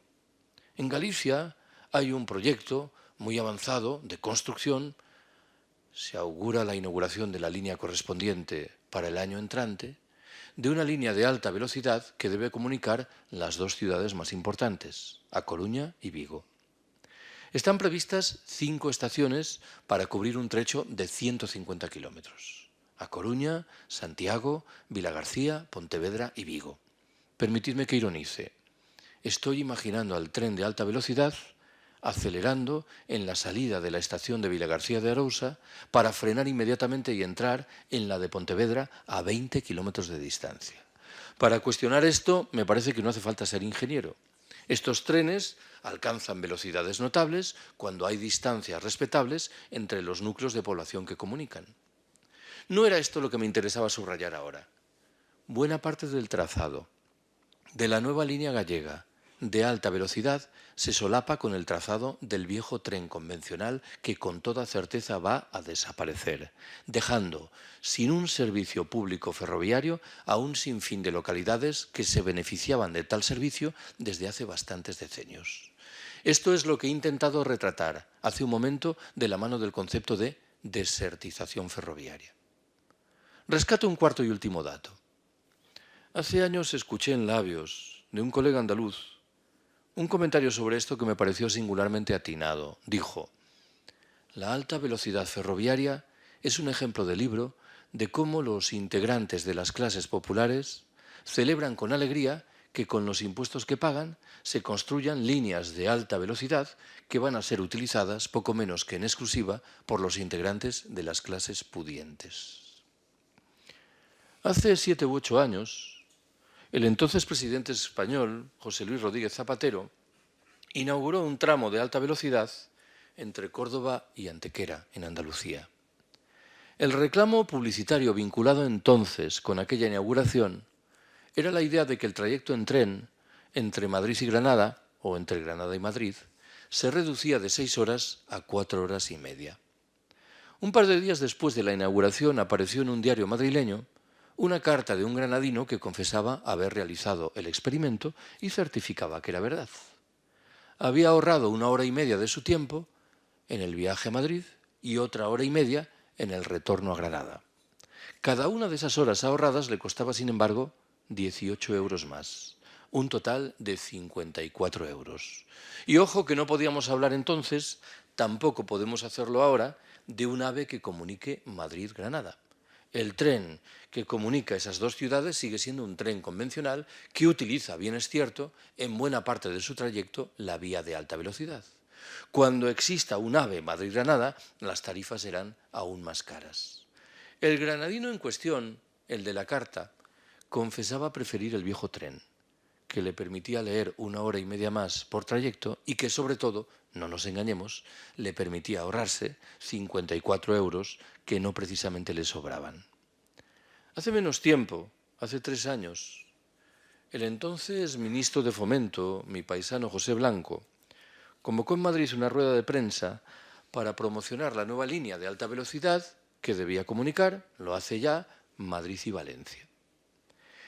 En Galicia hay un proyecto muy avanzado de construcción. Se augura la inauguración de la línea correspondiente para el año entrante, de una línea de alta velocidad que debe comunicar las dos ciudades más importantes, A Coruña y Vigo. Están previstas 5 estaciones para cubrir un trecho de 150 kilómetros. A Coruña, Santiago, Vilagarcía, Pontevedra y Vigo. Permitidme que ironice. Estoy imaginando al tren de alta velocidad acelerando en la salida de la estación de Vilagarcía de Arousa para frenar inmediatamente y entrar en la de Pontevedra a 20 kilómetros de distancia. Para cuestionar esto, me parece que no hace falta ser ingeniero. Estos trenes alcanzan velocidades notables cuando hay distancias respetables entre los núcleos de población que comunican. No era esto lo que me interesaba subrayar ahora. Buena parte del trazado de la nueva línea gallega de alta velocidad se solapa con el trazado del viejo tren convencional que con toda certeza va a desaparecer, dejando sin un servicio público ferroviario a un sinfín de localidades que se beneficiaban de tal servicio desde hace bastantes decenios. Esto es lo que he intentado retratar hace un momento de la mano del concepto de desertización ferroviaria. Rescato un cuarto y último dato. Hace años escuché en labios de un colega andaluz un comentario sobre esto que me pareció singularmente atinado. Dijo: la alta velocidad ferroviaria es un ejemplo de libro de cómo los integrantes de las clases populares celebran con alegría que con los impuestos que pagan se construyan líneas de alta velocidad que van a ser utilizadas poco menos que en exclusiva por los integrantes de las clases pudientes. Hace 7 u 8 años, el entonces presidente español, José Luis Rodríguez Zapatero, inauguró un tramo de alta velocidad entre Córdoba y Antequera, en Andalucía. El reclamo publicitario vinculado entonces con aquella inauguración era la idea de que el trayecto en tren entre Madrid y Granada, o entre Granada y Madrid, se reducía de 6 horas a 4 horas y media. Un par de días después de la inauguración apareció en un diario madrileño una carta de un granadino que confesaba haber realizado el experimento y certificaba que era verdad. Había ahorrado 1 hora y media de su tiempo en el viaje a Madrid y otra hora y media en el retorno a Granada. Cada una de esas horas ahorradas le costaba, sin embargo, 18 euros más, un total de 54 euros. Y ojo que no podíamos hablar entonces, tampoco podemos hacerlo ahora, de un AVE que comunique Madrid-Granada. El tren que comunica esas dos ciudades sigue siendo un tren convencional que utiliza, bien es cierto, en buena parte de su trayecto la vía de alta velocidad. Cuando exista un AVE Madrid-Granada, las tarifas serán aún más caras. El granadino en cuestión, el de la carta, confesaba preferir el viejo tren, que le permitía leer 1 hora y media más por trayecto y que, sobre todo, no nos engañemos, le permitía ahorrarse 54 euros que no precisamente le sobraban. Hace menos tiempo, hace 3 años, el entonces ministro de Fomento, mi paisano José Blanco, convocó en Madrid una rueda de prensa para promocionar la nueva línea de alta velocidad que debía comunicar, lo hace ya, Madrid y Valencia.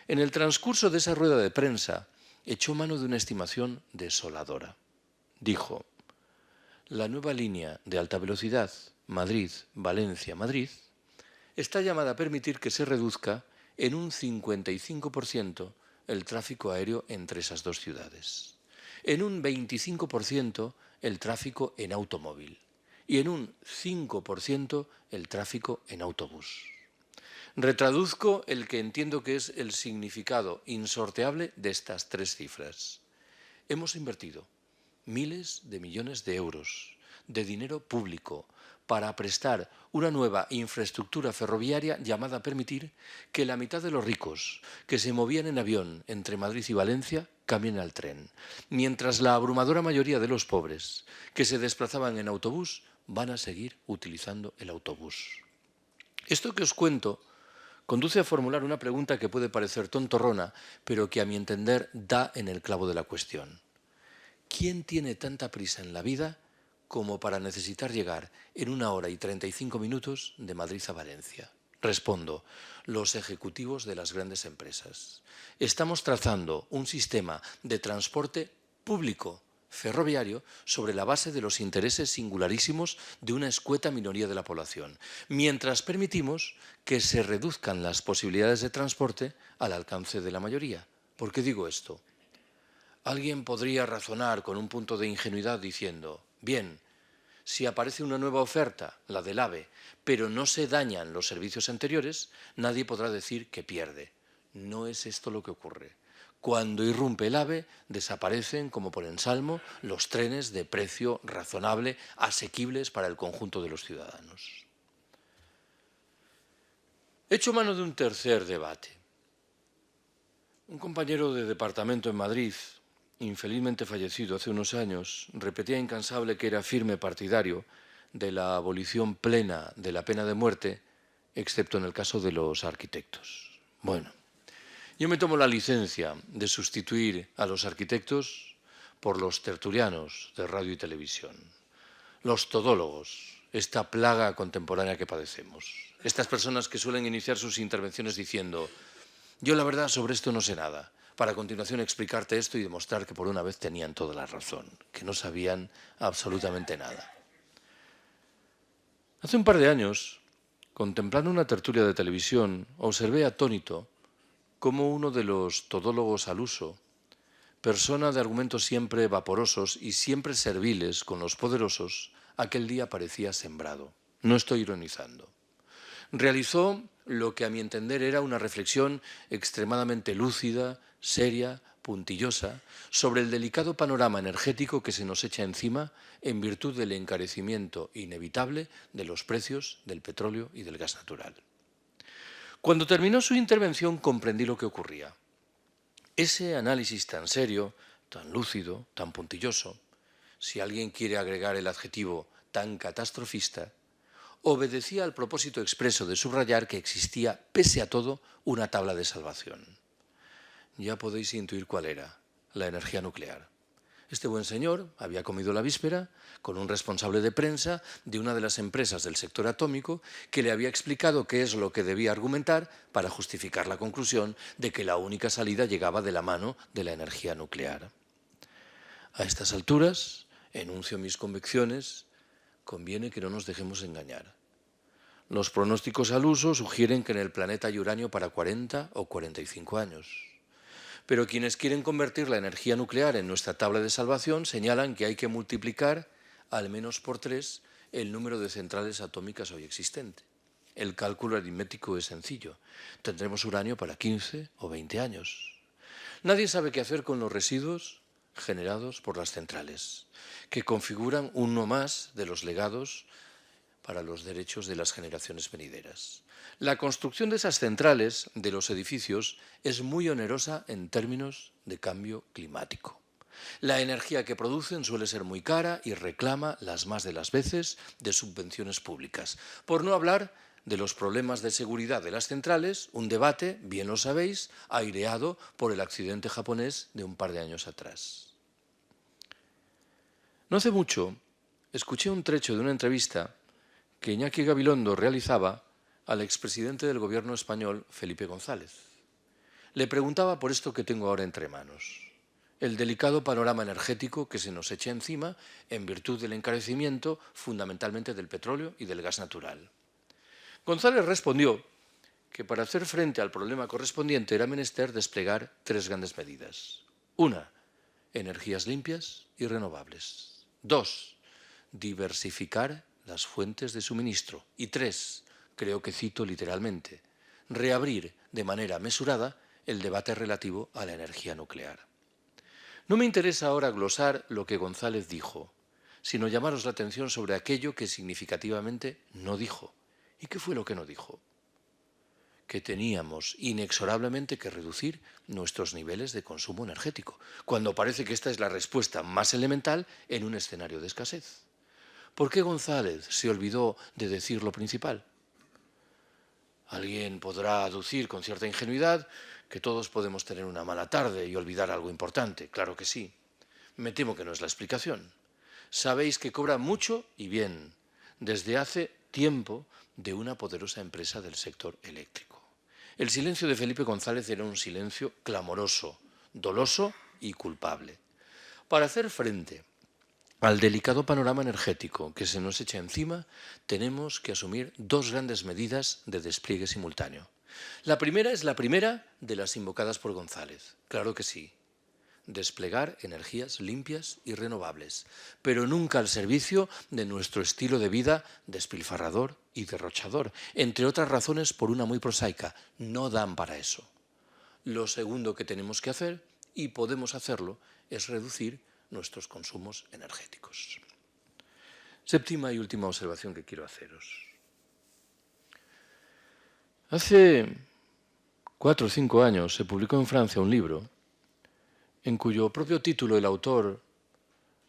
En el transcurso de esa rueda de prensa echó mano de una estimación desoladora. Dijo: la nueva línea de alta velocidad Madrid-Valencia-Madrid está llamada a permitir que se reduzca en un 55% el tráfico aéreo entre esas dos ciudades, en un 25% el tráfico en automóvil y en un 5% el tráfico en autobús. Retraduzco el que entiendo que es el significado insorteable de estas tres cifras. Hemos invertido miles de millones de euros de dinero público para prestar una nueva infraestructura ferroviaria llamada a permitir que la mitad de los ricos que se movían en avión entre Madrid y Valencia cambien al tren, mientras la abrumadora mayoría de los pobres que se desplazaban en autobús van a seguir utilizando el autobús. Esto que os cuento conduce a formular una pregunta que puede parecer tontorrona, pero que a mi entender da en el clavo de la cuestión. ¿Quién tiene tanta prisa en la vida como para necesitar llegar en 1 hora y 35 minutos de Madrid a Valencia? Respondo, los ejecutivos de las grandes empresas. Estamos trazando un sistema de transporte público ferroviario sobre la base de los intereses singularísimos de una escueta minoría de la población, mientras permitimos que se reduzcan las posibilidades de transporte al alcance de la mayoría. ¿Por qué digo esto? Alguien podría razonar con un punto de ingenuidad diciendo, bien, si aparece una nueva oferta, la del AVE, pero no se dañan los servicios anteriores, nadie podrá decir que pierde. No es esto lo que ocurre. Cuando irrumpe el AVE, desaparecen, como por ensalmo, los trenes de precio razonable, asequibles para el conjunto de los ciudadanos. He hecho mano de un tercer debate. Un compañero de departamento en Madrid, infelizmente fallecido hace unos años, repetía incansable que era firme partidario de la abolición plena de la pena de muerte, excepto en el caso de los arquitectos. Bueno, yo me tomo la licencia de sustituir a los arquitectos por los tertulianos de radio y televisión, los todólogos, esta plaga contemporánea que padecemos, estas personas que suelen iniciar sus intervenciones diciendo yo la verdad sobre esto no sé nada, para a continuación explicarte esto y demostrar que por una vez tenían toda la razón, que no sabían absolutamente nada. Hace un par de años, contemplando una tertulia de televisión, observé atónito cómo uno de los todólogos al uso, persona de argumentos siempre vaporosos y siempre serviles con los poderosos, aquel día parecía sembrado. No estoy ironizando. Realizó lo que a mi entender era una reflexión extremadamente lúcida, seria, puntillosa, sobre el delicado panorama energético que se nos echa encima en virtud del encarecimiento inevitable de los precios del petróleo y del gas natural. Cuando terminó su intervención comprendí lo que ocurría. Ese análisis tan serio, tan lúcido, tan puntilloso, si alguien quiere agregar el adjetivo tan catastrofista, obedecía al propósito expreso de subrayar que existía, pese a todo, una tabla de salvación. Ya podéis intuir cuál era, la energía nuclear. Este buen señor había comido la víspera con un responsable de prensa de una de las empresas del sector atómico que le había explicado qué es lo que debía argumentar para justificar la conclusión de que la única salida llegaba de la mano de la energía nuclear. A estas alturas, enuncio mis convicciones. Conviene que no nos dejemos engañar. Los pronósticos al uso sugieren que en el planeta hay uranio para 40 o 45 años. Pero quienes quieren convertir la energía nuclear en nuestra tabla de salvación señalan que hay que multiplicar al menos por 3 el número de centrales atómicas hoy existente. El cálculo aritmético es sencillo. Tendremos uranio para 15 o 20 años. Nadie sabe qué hacer con los residuos generados por las centrales, que configuran uno más de los legados para los derechos de las generaciones venideras. La construcción de esas centrales, de los edificios, es muy onerosa en términos de cambio climático. La energía que producen suele ser muy cara y reclama las más de las veces de subvenciones públicas. Por no hablar de los problemas de seguridad de las centrales, un debate, bien lo sabéis, aireado por el accidente japonés de un par de años atrás. No hace mucho escuché un trecho de una entrevista que Iñaki Gabilondo realizaba al expresidente del gobierno español, Felipe González. Le preguntaba por esto que tengo ahora entre manos, el delicado panorama energético que se nos echa encima en virtud del encarecimiento fundamentalmente del petróleo y del gas natural. González respondió que para hacer frente al problema correspondiente era menester desplegar 3 grandes medidas. 1, energías limpias y renovables. 2, diversificar las fuentes de suministro. Y 3, creo que cito literalmente, reabrir de manera mesurada el debate relativo a la energía nuclear. No me interesa ahora glosar lo que González dijo, sino llamaros la atención sobre aquello que significativamente no dijo. ¿Y qué fue lo que no dijo? Que teníamos inexorablemente que reducir nuestros niveles de consumo energético, cuando parece que esta es la respuesta más elemental en un escenario de escasez. ¿Por qué González se olvidó de decir lo principal? Alguien podrá aducir con cierta ingenuidad que todos podemos tener una mala tarde y olvidar algo importante. Claro que sí. Me temo que no es la explicación. Sabéis que cobra mucho y bien desde hace tiempo de una poderosa empresa del sector eléctrico. El silencio de Felipe González era un silencio clamoroso, doloso y culpable. Para hacer frente al delicado panorama energético que se nos echa encima, tenemos que asumir dos grandes medidas de despliegue simultáneo. La primera es la primera de las invocadas por González. Claro que sí. Desplegar energías limpias y renovables, pero nunca al servicio de nuestro estilo de vida despilfarrador y derrochador, entre otras razones por una muy prosaica: no dan para eso. Lo segundo que tenemos que hacer, y podemos hacerlo, es reducir nuestros consumos energéticos. Séptima y última observación que quiero haceros. Hace 4 o 5 años se publicó en Francia un libro en cuyo propio título el autor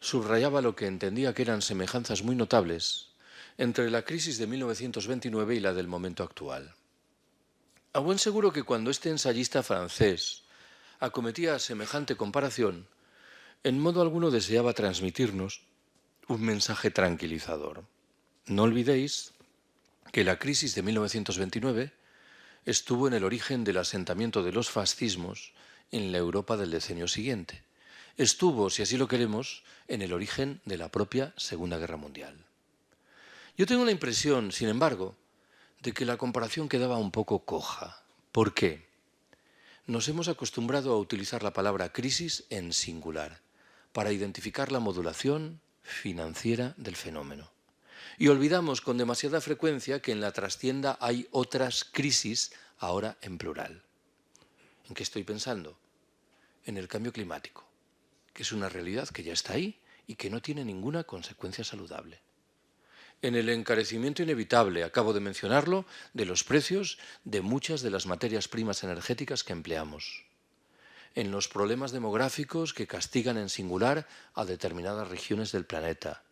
subrayaba lo que entendía que eran semejanzas muy notables entre la crisis de 1929 y la del momento actual. A buen seguro que cuando este ensayista francés acometía semejante comparación, en modo alguno deseaba transmitirnos un mensaje tranquilizador. No olvidéis que la crisis de 1929 estuvo en el origen del asentamiento de los fascismos en la Europa del decenio siguiente. Estuvo, si así lo queremos, en el origen de la propia Segunda Guerra Mundial. Yo tengo la impresión, sin embargo, de que la comparación quedaba un poco coja. ¿Por qué? Nos hemos acostumbrado a utilizar la palabra crisis en singular para identificar la modulación financiera del fenómeno. Y olvidamos con demasiada frecuencia que en la trastienda hay otras crisis, ahora en plural. ¿En qué estoy pensando? En el cambio climático, que es una realidad que ya está ahí y que no tiene ninguna consecuencia saludable. En el encarecimiento inevitable, acabo de mencionarlo, de los precios de muchas de las materias primas energéticas que empleamos. En los problemas demográficos que castigan en singular a determinadas regiones del planeta.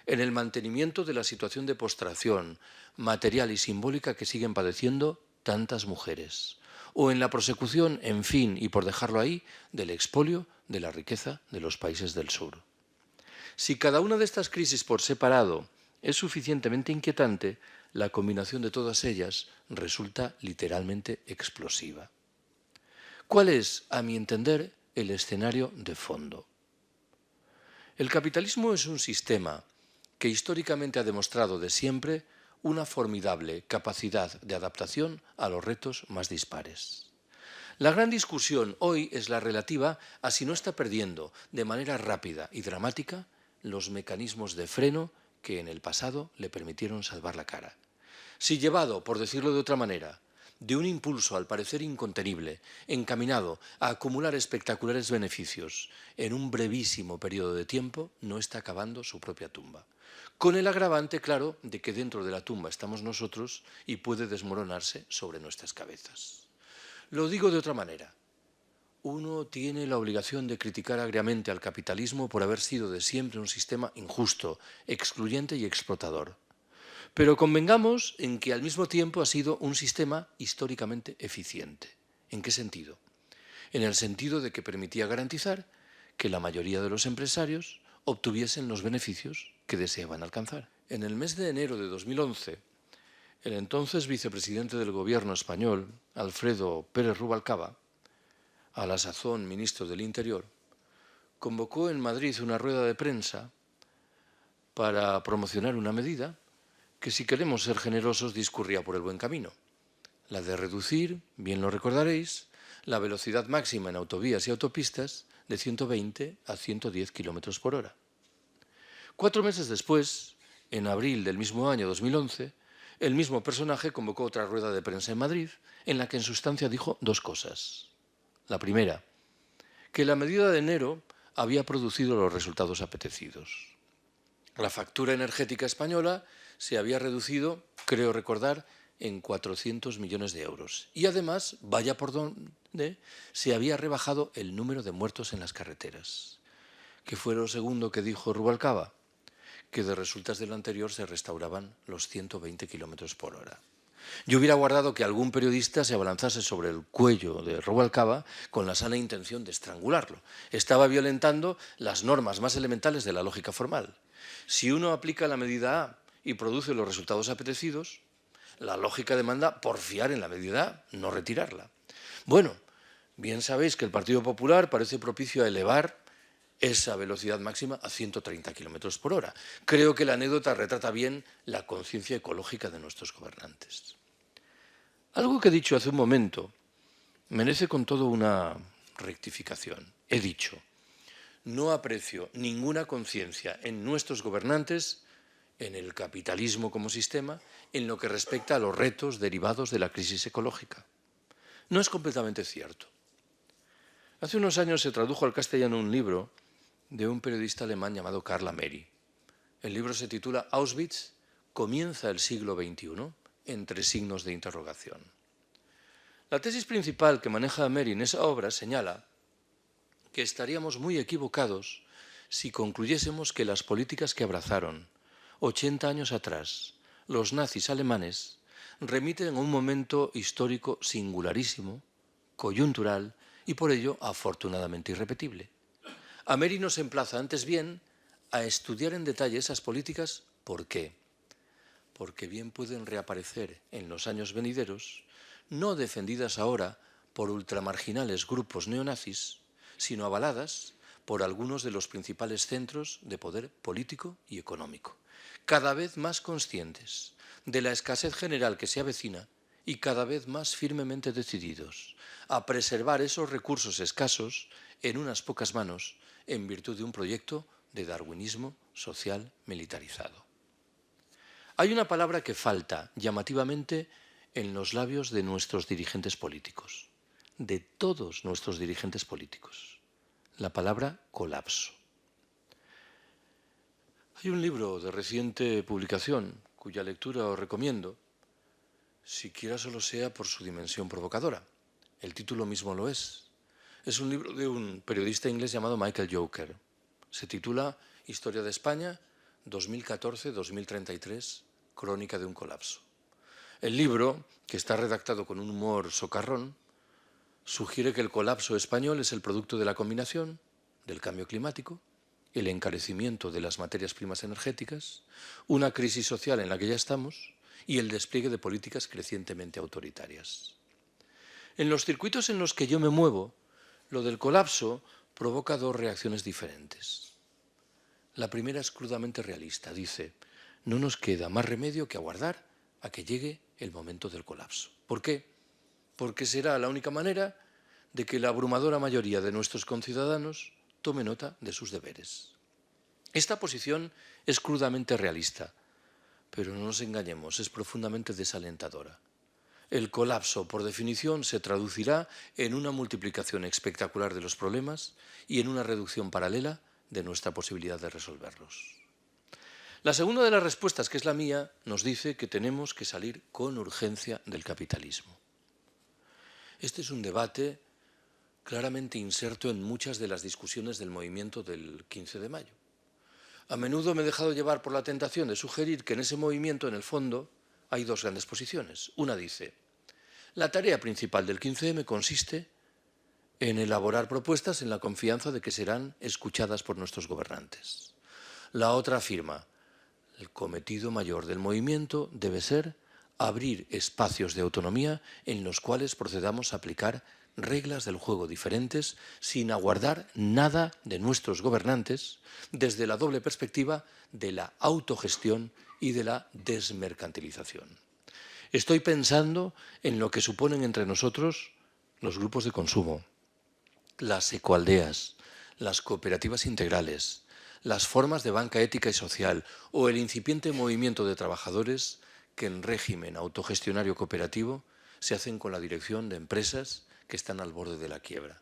En el mantenimiento de la situación de postración material y simbólica que siguen padeciendo tantas mujeres. O en la prosecución, en fin, y por dejarlo ahí, del expolio de la riqueza de los países del sur. Si cada una de estas crisis por separado es suficientemente inquietante, la combinación de todas ellas resulta literalmente explosiva. ¿Cuál es, a mi entender, el escenario de fondo? El capitalismo es un sistema que históricamente ha demostrado de siempre una formidable capacidad de adaptación a los retos más dispares. La gran discusión hoy es la relativa a si no está perdiendo de manera rápida y dramática los mecanismos de freno que en el pasado le permitieron salvar la cara. Si llevado, por decirlo de otra manera, de un impulso al parecer incontenible, encaminado a acumular espectaculares beneficios en un brevísimo periodo de tiempo, no está acabando su propia tumba. Con el agravante, claro, de que dentro de la tumba estamos nosotros y puede desmoronarse sobre nuestras cabezas. Lo digo de otra manera. Uno tiene la obligación de criticar agriamente al capitalismo por haber sido de siempre un sistema injusto, excluyente y explotador. Pero convengamos en que al mismo tiempo ha sido un sistema históricamente eficiente. ¿En qué sentido? En el sentido de que permitía garantizar que la mayoría de los empresarios obtuviesen los beneficios que deseaban alcanzar. En el mes de enero de 2011, el entonces vicepresidente del gobierno español, Alfredo Pérez Rubalcaba, a la sazón ministro del Interior, convocó en Madrid una rueda de prensa para promocionar una medida que, si queremos ser generosos, discurría por el buen camino. La de reducir, bien lo recordaréis, la velocidad máxima en autovías y autopistas de 120 a 110 km/h. 4 meses después, en abril del mismo año 2011, el mismo personaje convocó otra rueda de prensa en Madrid en la que en sustancia dijo dos cosas. La primera, que la medida de enero había producido los resultados apetecidos. La factura energética española se había reducido, creo recordar, en 400 millones de euros. Y además, vaya por donde, se había rebajado el número de muertos en las carreteras. ¿Qué fue lo segundo que dijo Rubalcaba? Que de resultas de lo anterior se restauraban los 120 kilómetros por hora. Yo hubiera guardado que algún periodista se abalanzase sobre el cuello de Rubalcaba con la sana intención de estrangularlo. Estaba violentando las normas más elementales de la lógica formal. Si uno aplica la medida A y produce los resultados apetecidos, la lógica demanda porfiar en la medida A, no retirarla. Bueno, bien sabéis que el Partido Popular parece propicio a elevar esa velocidad máxima a 130 kilómetros por hora. Creo que la anécdota retrata bien la conciencia ecológica de nuestros gobernantes. Algo que he dicho hace un momento merece con todo una rectificación. He dicho, no aprecio ninguna conciencia en nuestros gobernantes, en el capitalismo como sistema, en lo que respecta a los retos derivados de la crisis ecológica. No es completamente cierto. Hace unos años se tradujo al castellano un libro de un periodista alemán llamado Karl Ameri. El libro se titula Auschwitz, comienza el siglo XXI, entre signos de interrogación. La tesis principal que maneja Ameri en esa obra señala que estaríamos muy equivocados si concluyésemos que las políticas que abrazaron 80 años atrás los nazis alemanes remiten a un momento histórico singularísimo, coyuntural y por ello afortunadamente irrepetible. Ameri nos emplaza antes bien a estudiar en detalle esas políticas. ¿Por qué? Porque bien pueden reaparecer en los años venideros, no defendidas ahora por ultramarginales grupos neonazis, sino avaladas por algunos de los principales centros de poder político y económico, cada vez más conscientes de la escasez general que se avecina y cada vez más firmemente decididos a preservar esos recursos escasos en unas pocas manos en virtud de un proyecto de darwinismo social militarizado. Hay una palabra que falta llamativamente en los labios de nuestros dirigentes políticos, de todos nuestros dirigentes políticos, la palabra colapso. Hay un libro de reciente publicación cuya lectura os recomiendo, siquiera solo sea por su dimensión provocadora. El título mismo lo es. Es un libro de un periodista inglés llamado Michael Joker. Se titula Historia de España, 2014-2033, Crónica de un colapso. El libro, que está redactado con un humor socarrón, sugiere que el colapso español es el producto de la combinación del cambio climático, el encarecimiento de las materias primas energéticas, una crisis social en la que ya estamos y el despliegue de políticas crecientemente autoritarias. En los circuitos en los que yo me muevo, lo del colapso provoca dos reacciones diferentes. La primera es crudamente realista. Dice, no nos queda más remedio que aguardar a que llegue el momento del colapso. ¿Por qué? Porque será la única manera de que la abrumadora mayoría de nuestros conciudadanos tome nota de sus deberes. Esta posición es crudamente realista, pero no nos engañemos, es profundamente desalentadora. El colapso, por definición, se traducirá en una multiplicación espectacular de los problemas y en una reducción paralela de nuestra posibilidad de resolverlos. La segunda de las respuestas, que es la mía, nos dice que tenemos que salir con urgencia del capitalismo. Este es un debate claramente inserto en muchas de las discusiones del movimiento del 15 de mayo. A menudo me he dejado llevar por la tentación de sugerir que en ese movimiento, en el fondo, hay dos grandes posiciones. Una dice, la tarea principal del 15M consiste en elaborar propuestas en la confianza de que serán escuchadas por nuestros gobernantes. La otra afirma, el cometido mayor del movimiento debe ser abrir espacios de autonomía en los cuales procedamos a aplicar reglas del juego diferentes sin aguardar nada de nuestros gobernantes desde la doble perspectiva de la autogestión y de la desmercantilización. Estoy pensando en lo que suponen entre nosotros los grupos de consumo, las ecoaldeas, las cooperativas integrales, las formas de banca ética y social o el incipiente movimiento de trabajadores que en régimen autogestionario cooperativo se hacen con la dirección de empresas que están al borde de la quiebra.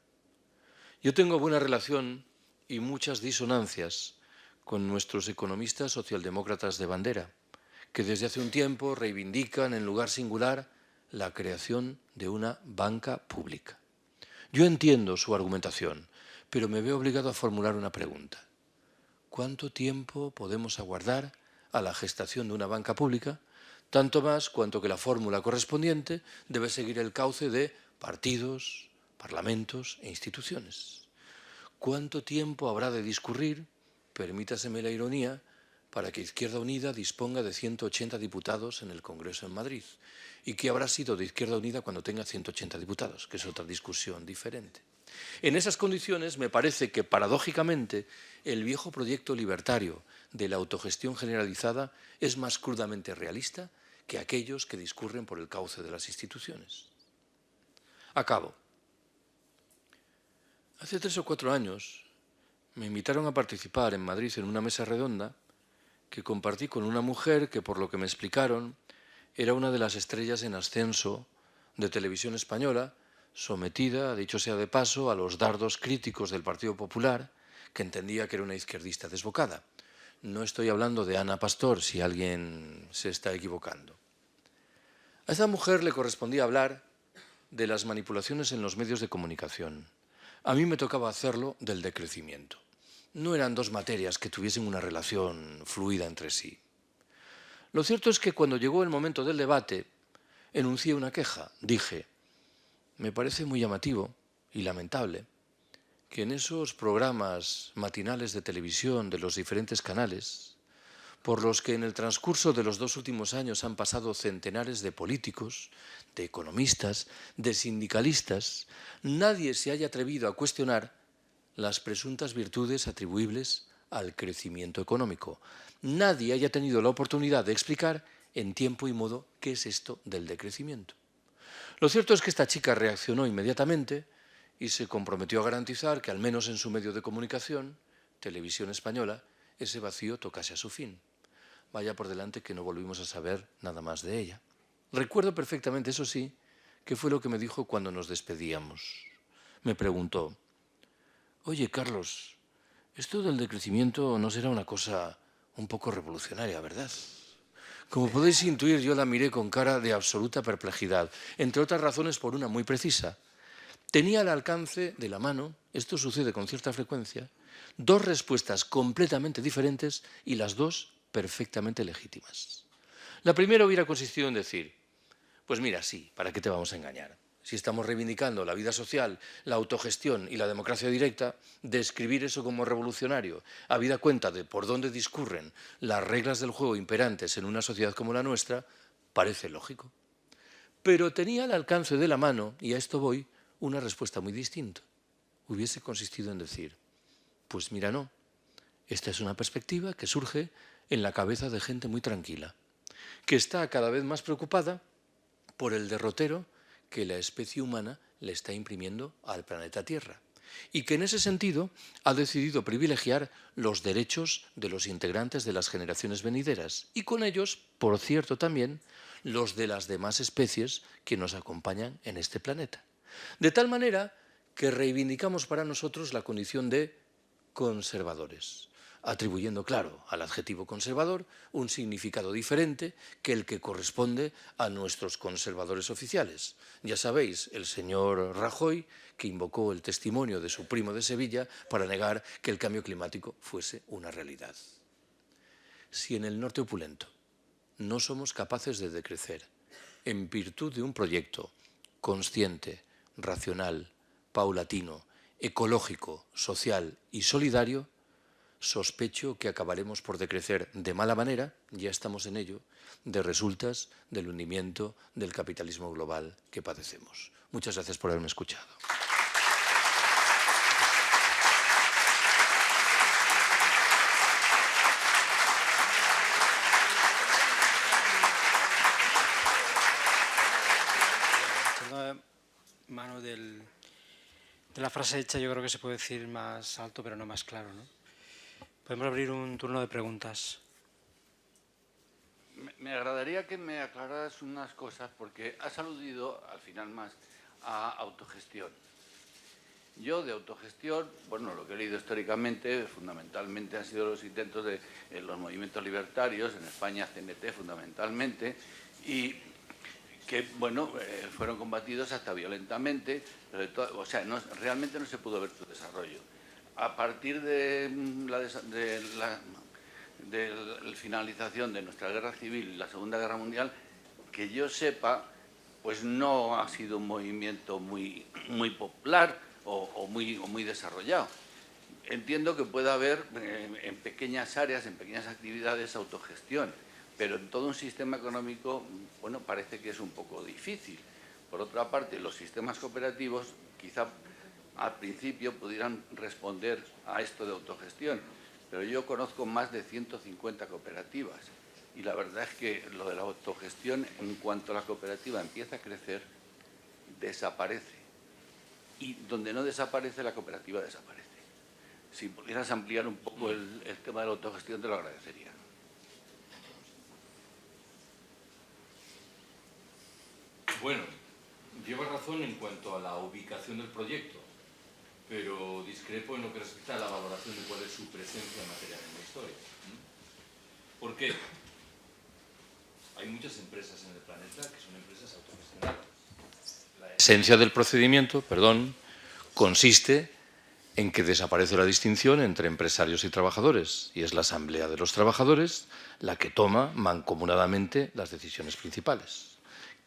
Yo tengo buena relación y muchas disonancias con nuestros economistas socialdemócratas de bandera, que desde hace un tiempo reivindican en lugar singular la creación de una banca pública. Yo entiendo su argumentación, pero me veo obligado a formular una pregunta. ¿Cuánto tiempo podemos aguardar a la gestación de una banca pública? Tanto más cuanto que la fórmula correspondiente debe seguir el cauce de partidos, parlamentos e instituciones. ¿Cuánto tiempo habrá de discurrir, permítaseme la ironía, para que Izquierda Unida disponga de 180 diputados en el Congreso en Madrid? ¿Y qué habrá sido de Izquierda Unida cuando tenga 180 diputados? Que es otra discusión diferente. En esas condiciones me parece que, paradójicamente, el viejo proyecto libertario de la autogestión generalizada es más crudamente realista que aquellos que discurren por el cauce de las instituciones. Acabo. Hace 3 o 4 años me invitaron a participar en Madrid en una mesa redonda que compartí con una mujer que, por lo que me explicaron, era una de las estrellas en ascenso de Televisión Española, sometida, dicho sea de paso, a los dardos críticos del Partido Popular, que entendía que era una izquierdista desbocada. No estoy hablando de Ana Pastor, si alguien se está equivocando. A esta mujer le correspondía hablar de las manipulaciones en los medios de comunicación. A mí me tocaba hacerlo del decrecimiento. No eran dos materias que tuviesen una relación fluida entre sí. Lo cierto es que cuando llegó el momento del debate, enuncié una queja. Dije, me parece muy llamativo y lamentable que en esos programas matinales de televisión de los diferentes canales, por los que en el transcurso de los 2 últimos años han pasado centenares de políticos, de economistas, de sindicalistas, nadie se haya atrevido a cuestionar las presuntas virtudes atribuibles al crecimiento económico. Nadie haya tenido la oportunidad de explicar en tiempo y modo qué es esto del decrecimiento. Lo cierto es que esta chica reaccionó inmediatamente y se comprometió a garantizar que, al menos en su medio de comunicación, Televisión Española, ese vacío tocase a su fin. Vaya por delante que no volvimos a saber nada más de ella. Recuerdo perfectamente, eso sí, qué fue lo que me dijo cuando nos despedíamos. Me preguntó, oye, Carlos, esto del decrecimiento no será una cosa un poco revolucionaria, ¿verdad? Como podéis intuir, yo la miré con cara de absoluta perplejidad, entre otras razones por una muy precisa. Tenía al alcance de la mano, esto sucede con cierta frecuencia, 2 respuestas completamente diferentes y las 2 perfectamente legítimas. La primera hubiera consistido en decir, pues mira, sí, ¿para qué te vamos a engañar? Si estamos reivindicando la vida social, la autogestión y la democracia directa, describir eso como revolucionario, habida cuenta de por dónde discurren las reglas del juego imperantes en una sociedad como la nuestra, parece lógico. Pero tenía al alcance de la mano, y a esto voy, una respuesta muy distinta. Hubiese consistido en decir, pues mira, no, esta es una perspectiva que surge en la cabeza de gente muy tranquila, que está cada vez más preocupada por el derrotero que la especie humana le está imprimiendo al planeta Tierra y que en ese sentido ha decidido privilegiar los derechos de los integrantes de las generaciones venideras y con ellos, por cierto, también los de las demás especies que nos acompañan en este planeta. De tal manera que reivindicamos para nosotros la condición de conservadores, atribuyendo, claro, al adjetivo conservador un significado diferente que el que corresponde a nuestros conservadores oficiales. Ya sabéis, el señor Rajoy, que invocó el testimonio de su primo de Sevilla para negar que el cambio climático fuese una realidad. Si en el norte opulento no somos capaces de decrecer en virtud de un proyecto consciente, racional, paulatino, ecológico, social y solidario, sospecho que acabaremos por decrecer de mala manera, ya estamos en ello, de resultas del hundimiento del capitalismo global que padecemos. Muchas gracias por haberme escuchado. Mano de la frase hecha, yo creo que se puede decir más alto, pero no más claro, ¿no? Podemos abrir un turno de preguntas. Me agradaría que me aclararas unas cosas, porque has aludido, al final más, a autogestión. Yo de autogestión, bueno, lo que he leído históricamente, fundamentalmente han sido los intentos de los movimientos libertarios, en España CNT fundamentalmente, y que, bueno, fueron combatidos hasta violentamente, pero o sea, realmente no se pudo ver su desarrollo. A partir de la finalización de nuestra guerra civil y la Segunda Guerra Mundial, que yo sepa, pues no ha sido un movimiento muy popular o muy desarrollado. Entiendo que puede haber en pequeñas áreas, en pequeñas actividades, autogestión, pero en todo un sistema económico, bueno, parece que es un poco difícil. Por otra parte, los sistemas cooperativos quizá al principio pudieran responder a esto de autogestión, pero yo conozco más de 150 cooperativas y la verdad es que lo de la autogestión, en cuanto la cooperativa empieza a crecer, desaparece. Y donde no desaparece, la cooperativa desaparece. Si pudieras ampliar un poco el tema de la autogestión, te lo agradecería. Bueno, lleva razón en cuanto a la ubicación del proyecto, pero discrepo en lo que respecta a la valoración de cuál es su presencia material en la historia. ¿Por qué? Hay muchas empresas en el planeta que son empresas autogestionadas. La esencia del procedimiento, consiste en que desaparece la distinción entre empresarios y trabajadores, y es la asamblea de los trabajadores la que toma mancomunadamente las decisiones principales,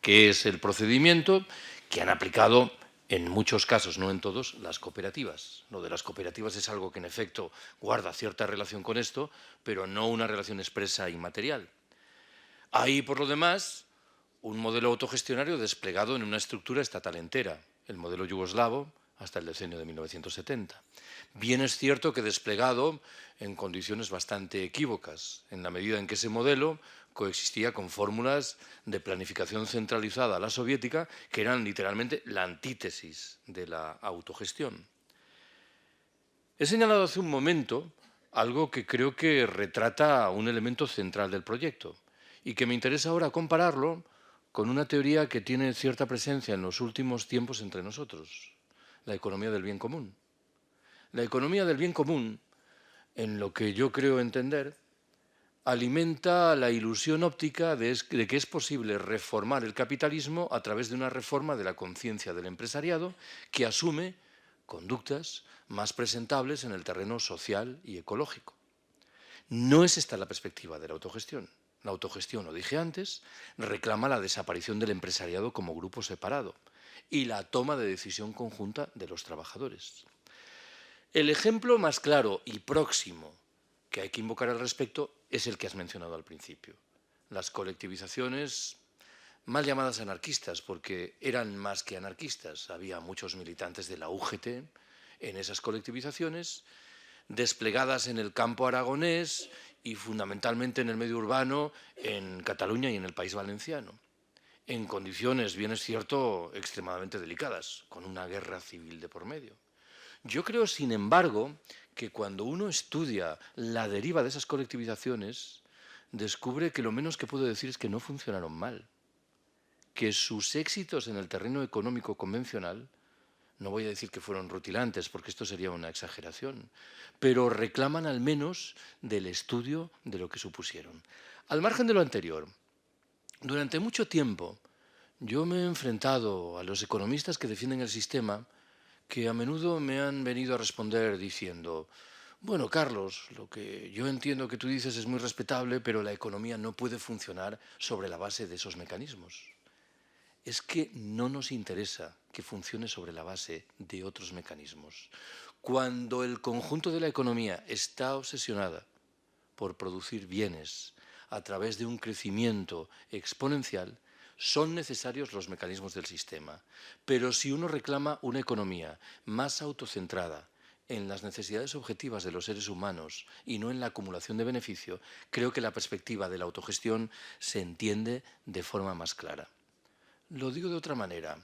que es el procedimiento que han aplicado en muchos casos, no en todos, las cooperativas. Lo de las cooperativas es algo que en efecto guarda cierta relación con esto, pero no una relación expresa y material. Hay, por lo demás, un modelo autogestionario desplegado en una estructura estatal entera, el modelo yugoslavo, hasta el decenio de 1970. Bien es cierto que desplegado en condiciones bastante equívocas, en la medida en que ese modelo coexistía con fórmulas de planificación centralizada a la soviética, que eran literalmente la antítesis de la autogestión. He señalado hace un momento algo que creo que retrata un elemento central del proyecto y que me interesa ahora compararlo con una teoría que tiene cierta presencia en los últimos tiempos entre nosotros: la economía del bien común. La economía del bien común, en lo que yo creo entender, alimenta la ilusión óptica de que es posible reformar el capitalismo a través de una reforma de la conciencia del empresariado que asume conductas más presentables en el terreno social y ecológico. No es esta la perspectiva de la autogestión. La autogestión, lo dije antes, reclama la desaparición del empresariado como grupo separado y la toma de decisión conjunta de los trabajadores. El ejemplo más claro y próximo que hay que invocar al respecto es el que has mencionado al principio: las colectivizaciones, mal llamadas anarquistas, porque eran más que anarquistas. Había muchos militantes de la UGT en esas colectivizaciones, desplegadas en el campo aragonés y fundamentalmente en el medio urbano, en Cataluña y en el País Valenciano, en condiciones, bien es cierto, extremadamente delicadas, con una guerra civil de por medio. Yo creo, sin embargo, que cuando uno estudia la deriva de esas colectivizaciones, descubre que lo menos que puedo decir es que no funcionaron mal, que sus éxitos en el terreno económico convencional, no voy a decir que fueron rutilantes, porque esto sería una exageración, pero reclaman al menos del estudio de lo que supusieron. Al margen de lo anterior, durante mucho tiempo yo me he enfrentado a los economistas que defienden el sistema, que a menudo me han venido a responder diciendo: bueno, Carlos, lo que yo entiendo que tú dices es muy respetable, pero la economía no puede funcionar sobre la base de esos mecanismos. Es que no nos interesa que funcione sobre la base de otros mecanismos. Cuando el conjunto de la economía está obsesionada por producir bienes a través de un crecimiento exponencial, son necesarios los mecanismos del sistema. Pero si uno reclama una economía más autocentrada en las necesidades objetivas de los seres humanos y no en la acumulación de beneficio, creo que la perspectiva de la autogestión se entiende de forma más clara. Lo digo de otra manera.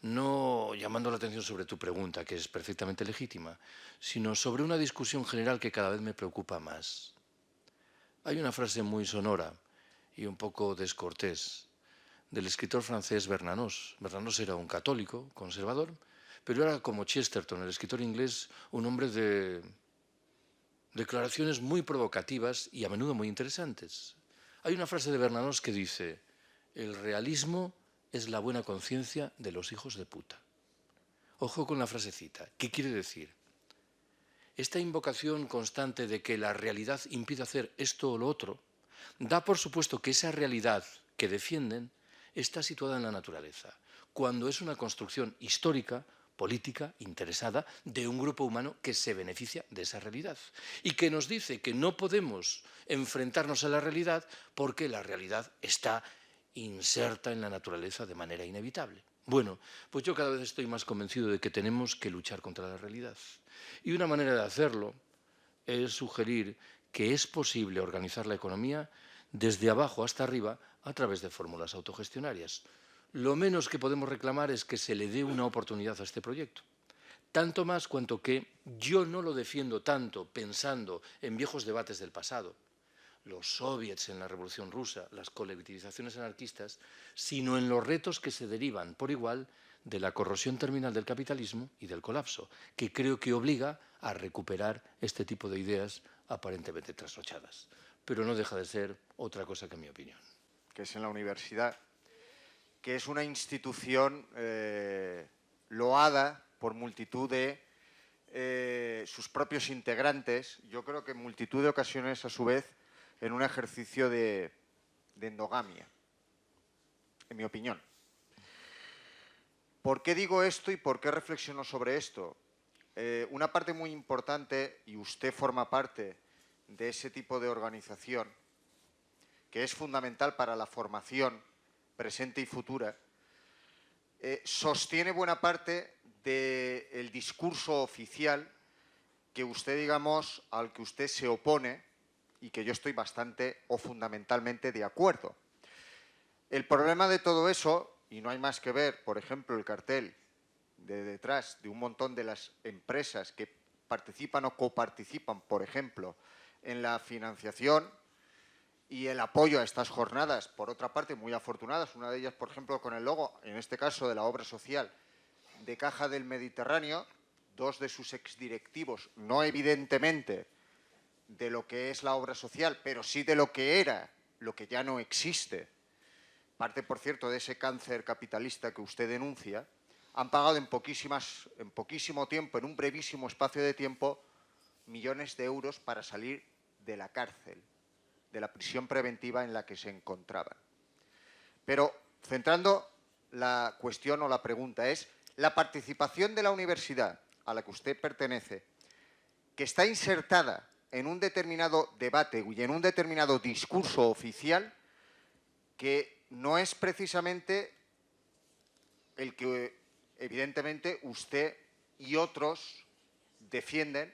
no llamando la atención sobre tu pregunta, que es perfectamente legítima, sino sobre una discusión general que cada vez me preocupa más. Hay una frase muy sonora y un poco descortés del escritor francés Bernanos. Bernanos era un católico, conservador, pero era como Chesterton, el escritor inglés, un hombre de declaraciones muy provocativas y a menudo muy interesantes. Hay una frase de Bernanos que dice: el realismo es la buena conciencia de los hijos de puta. Ojo con la frasecita. ¿Qué quiere decir? Esta invocación constante de que la realidad impide hacer esto o lo otro da por supuesto que esa realidad que defienden está situada en la naturaleza, cuando es una construcción histórica, política, interesada, de un grupo humano que se beneficia de esa realidad y que nos dice que no podemos enfrentarnos a la realidad porque la realidad está inserta en la naturaleza de manera inevitable. Bueno, pues yo cada vez estoy más convencido de que tenemos que luchar contra la realidad. Y una manera de hacerlo es sugerir que es posible organizar la economía desde abajo hasta arriba a través de fórmulas autogestionarias. Lo menos que podemos reclamar es que se le dé una oportunidad a este proyecto. Tanto más cuanto que yo no lo defiendo tanto pensando en viejos debates del pasado, los soviets en la Revolución Rusa, las colectivizaciones anarquistas, sino en los retos que se derivan por igual de la corrosión terminal del capitalismo y del colapso, que creo que obliga a recuperar este tipo de ideas aparentemente trasnochadas. Pero no deja de ser otra cosa que mi opinión. Que es en la universidad, que es una institución loada por multitud de sus propios integrantes, yo creo que en multitud de ocasiones, a su vez, en un ejercicio de endogamia, en mi opinión. ¿Por qué digo esto y por qué reflexiono sobre esto? Una parte muy importante, y usted forma parte de ese tipo de organización, que es fundamental para la formación presente y futura, sostiene buena parte del discurso oficial que usted, digamos, al que usted se opone y que yo estoy bastante o fundamentalmente de acuerdo. El problema de todo eso, y no hay más que ver, por ejemplo, el cartel de detrás de un montón de las empresas que participan o coparticipan, por ejemplo, en la financiación y el apoyo a estas jornadas, por otra parte, muy afortunadas, una de ellas, por ejemplo, con el logo, en este caso, de la obra social de Caja del Mediterráneo, dos de sus exdirectivos, no evidentemente de lo que es la obra social, pero sí de lo que era, lo que ya no existe, parte, por cierto, de ese cáncer capitalista que usted denuncia, han pagado en poquísimo tiempo, en un brevísimo espacio de tiempo, millones de euros para salir de la cárcel, de la prisión preventiva en la que se encontraban. Pero, centrando la cuestión o la pregunta, es la participación de la universidad a la que usted pertenece, que está insertada en un determinado debate y en un determinado discurso oficial que no es precisamente el que, evidentemente, usted y otros defienden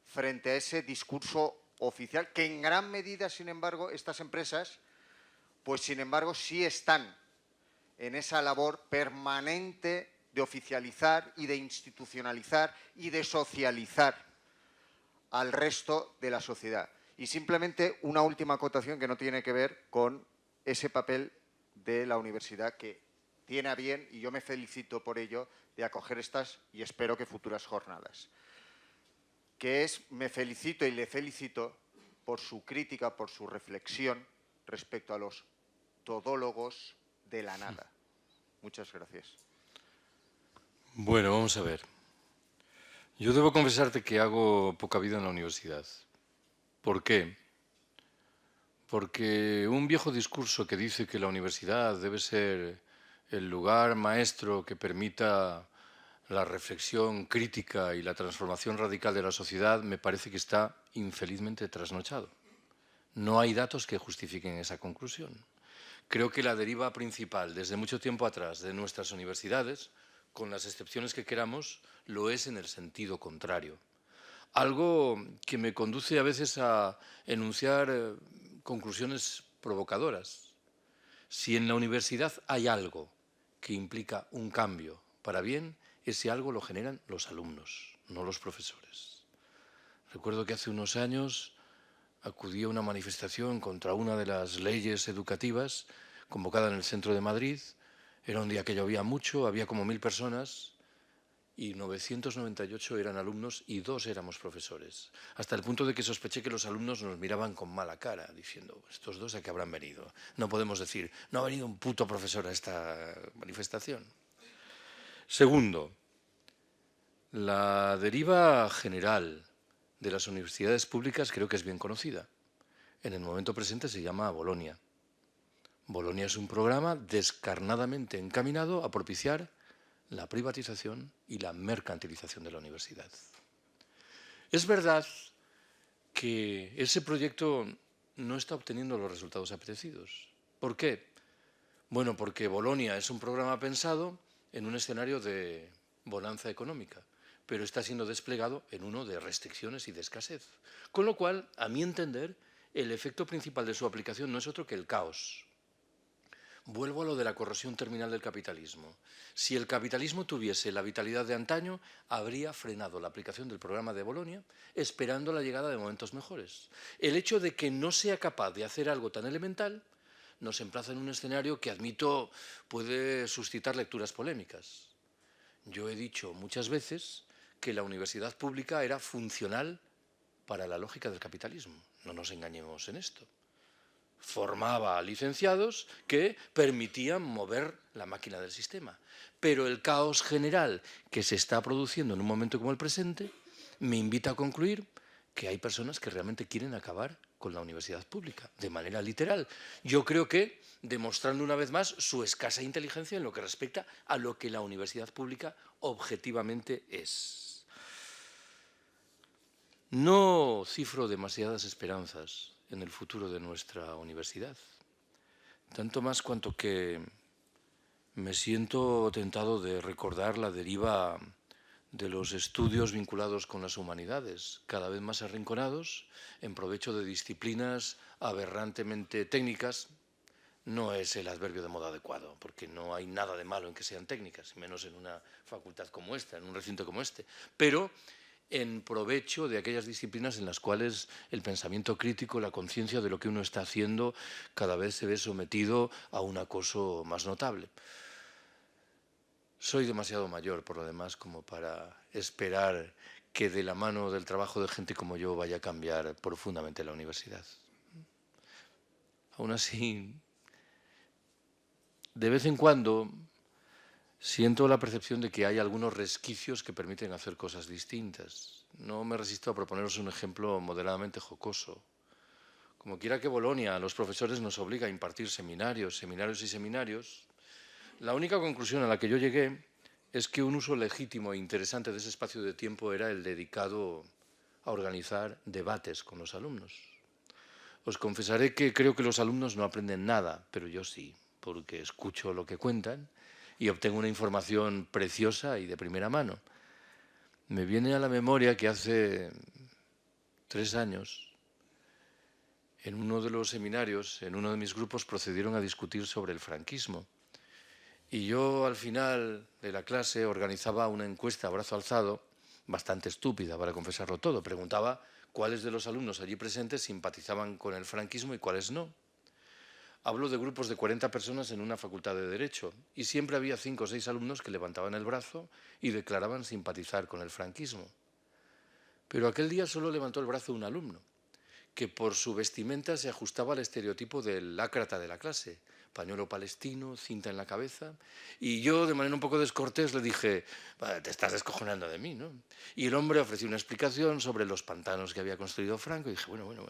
frente a ese discurso oficial, que en gran medida, sin embargo, estas empresas, pues sin embargo, sí están en esa labor permanente de oficializar y de institucionalizar y de socializar al resto de la sociedad. Y simplemente una última acotación que no tiene que ver con ese papel de la universidad que tiene a bien, y yo me felicito por ello, de acoger estas y espero que futuras jornadas. Que es, me felicito y le felicito por su crítica, por su reflexión respecto a los todólogos de la nada. Muchas gracias. Bueno, vamos a ver. Yo debo confesarte que hago poca vida en la universidad. ¿Por qué? Porque un viejo discurso que dice que la universidad debe ser el lugar maestro que permita la reflexión crítica y la transformación radical de la sociedad me parece que está infelizmente trasnochado. No hay datos que justifiquen esa conclusión. Creo que la deriva principal desde mucho tiempo atrás de nuestras universidades, con las excepciones que queramos, lo es en el sentido contrario. Algo que me conduce a veces a enunciar conclusiones provocadoras. Si en la universidad hay algo que implica un cambio para bien, ese algo lo generan los alumnos, no los profesores. Recuerdo que hace unos años acudí a una manifestación contra una de las leyes educativas convocada en el centro de Madrid. Era un día que llovía mucho, había como 1000 personas y 998 eran alumnos y 2 éramos profesores. Hasta el punto de que sospeché que los alumnos nos miraban con mala cara, diciendo, estos 2 a qué habrán venido. No podemos decir, no ha venido un puto profesor a esta manifestación. Segundo, la deriva general de las universidades públicas creo que es bien conocida. En el momento presente se llama Bolonia. Bolonia es un programa descarnadamente encaminado a propiciar la privatización y la mercantilización de la universidad. Es verdad que ese proyecto no está obteniendo los resultados apetecidos. ¿Por qué? Bueno, porque Bolonia es un programa pensado en un escenario de bonanza económica, pero está siendo desplegado en uno de restricciones y de escasez. Con lo cual, a mi entender, el efecto principal de su aplicación no es otro que el caos. Vuelvo a lo de la corrosión terminal del capitalismo. Si el capitalismo tuviese la vitalidad de antaño, habría frenado la aplicación del programa de Bolonia, esperando la llegada de momentos mejores. El hecho de que no sea capaz de hacer algo tan elemental nos emplaza en un escenario que, admito, puede suscitar lecturas polémicas. Yo he dicho muchas veces que la universidad pública era funcional para la lógica del capitalismo. No nos engañemos en esto. Formaba a licenciados que permitían mover la máquina del sistema. Pero el caos general que se está produciendo en un momento como el presente me invita a concluir que hay personas que realmente quieren acabar con la universidad pública, de manera literal. Yo creo que demostrando una vez más su escasa inteligencia en lo que respecta a lo que la universidad pública objetivamente es. No cifro demasiadas esperanzas en el futuro de nuestra universidad, tanto más cuanto que me siento tentado de recordar la deriva de los estudios vinculados con las humanidades, cada vez más arrinconados en provecho de disciplinas aberrantemente técnicas. No es el adverbio de modo adecuado, porque no hay nada de malo en que sean técnicas, menos en una facultad como esta, en un recinto como este, pero en provecho de aquellas disciplinas en las cuales el pensamiento crítico, la conciencia de lo que uno está haciendo, cada vez se ve sometido a un acoso más notable. Soy demasiado mayor, por lo demás, como para esperar que de la mano del trabajo de gente como yo vaya a cambiar profundamente la universidad. Aún así, de vez en cuando siento la percepción de que hay algunos resquicios que permiten hacer cosas distintas. No me resisto a proponeros un ejemplo moderadamente jocoso. Como quiera que Bolonia, los profesores nos obliga a impartir seminarios. La única conclusión a la que yo llegué es que un uso legítimo e interesante de ese espacio de tiempo era el dedicado a organizar debates con los alumnos. Os confesaré que creo que los alumnos no aprenden nada, pero yo sí, porque escucho lo que cuentan y obtengo una información preciosa y de primera mano. Me viene a la memoria que hace 3 años, en uno de los seminarios, en uno de mis grupos, procedieron a discutir sobre el franquismo. Y yo, al final de la clase, organizaba una encuesta a brazo alzado, bastante estúpida, para confesarlo todo. Preguntaba cuáles de los alumnos allí presentes simpatizaban con el franquismo y cuáles no. Hablo de grupos de 40 personas en una facultad de Derecho y siempre había 5 o 6 alumnos que levantaban el brazo y declaraban simpatizar con el franquismo. Pero aquel día solo levantó el brazo un alumno, que por su vestimenta se ajustaba al estereotipo del lácrata de la clase, pañuelo palestino, cinta en la cabeza, y yo, de manera un poco descortés, le dije, te estás descojonando de mí, ¿no? Y el hombre ofreció una explicación sobre los pantanos que había construido Franco, y dije, bueno.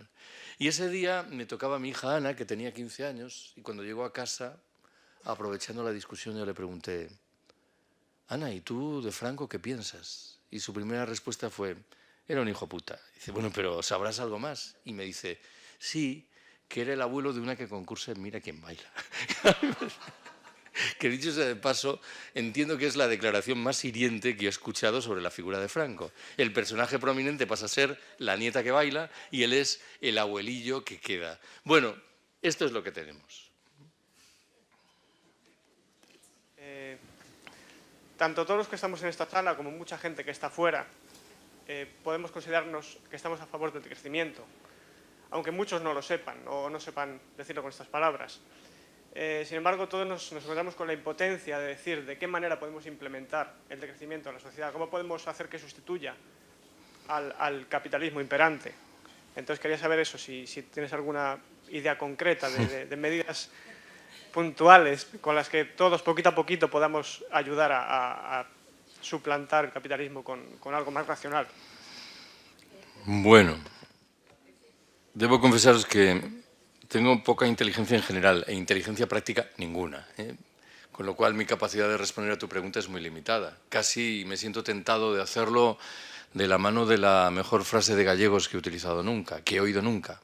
Y ese día me tocaba a mi hija Ana, que tenía 15 años, y cuando llegó a casa, aprovechando la discusión, yo le pregunté, Ana, ¿y tú de Franco qué piensas? Y su primera respuesta fue, era un hijo puta. Dice, bueno, pero ¿sabrás algo más? Y me dice, sí, que era el abuelo de una que concursa en Mira quién baila. Que dicho sea de paso, entiendo que es la declaración más hiriente que he escuchado sobre la figura de Franco. El personaje prominente pasa a ser la nieta que baila y él es el abuelillo que queda. Bueno, esto es lo que tenemos. 。 。 。 。。。。。。。。。。。。。。。。。。。。。。。。。。。。。。。。。。。。。。。。。。。 . 。 . 。 . 。 . 。 。 . 。 。 . 。 。 . 。 . 。 . 。 . 。 . 。 . 。 . 。 . Eh, tanto todos los que estamos en esta sala como mucha gente que está fuera, podemos considerarnos que estamos a favor del decrecimiento, aunque muchos no lo sepan o no sepan decirlo con estas palabras. Sin embargo, todos nos encontramos con la impotencia de decir de qué manera podemos implementar el decrecimiento en la sociedad, cómo podemos hacer que sustituya al capitalismo imperante. Entonces quería saber eso, si tienes alguna idea concreta de medidas puntuales con las que todos poquito a poquito podamos ayudar a suplantar el capitalismo con algo más racional. Bueno, debo confesaros que tengo poca inteligencia en general e inteligencia práctica ninguna, con lo cual mi capacidad de responder a tu pregunta es muy limitada. Casi me siento tentado de hacerlo de la mano de la mejor frase de gallegos que he utilizado nunca, que he oído nunca.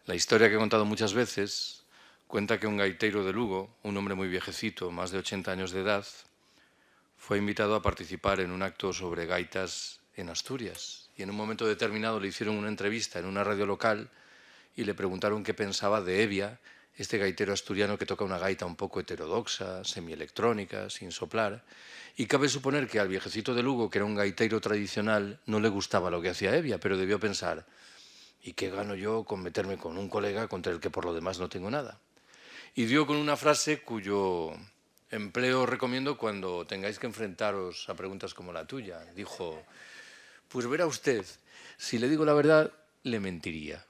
La historia que he contado muchas veces cuenta que un gaitero de Lugo, un hombre muy viejecito, más de 80 años de edad, fue invitado a participar en un acto sobre gaitas en Asturias. Y en un momento determinado le hicieron una entrevista en una radio local y le preguntaron qué pensaba de Evia, este gaitero asturiano que toca una gaita un poco heterodoxa, semielectrónica, sin soplar. Y cabe suponer que al viejecito de Lugo, que era un gaitero tradicional, no le gustaba lo que hacía Evia, pero debió pensar, ¿y qué gano yo con meterme con un colega contra el que por lo demás no tengo nada? Y dio con una frase cuyo empleo recomiendo cuando tengáis que enfrentaros a preguntas como la tuya. Dijo, pues verá usted, si le digo la verdad, le mentiría.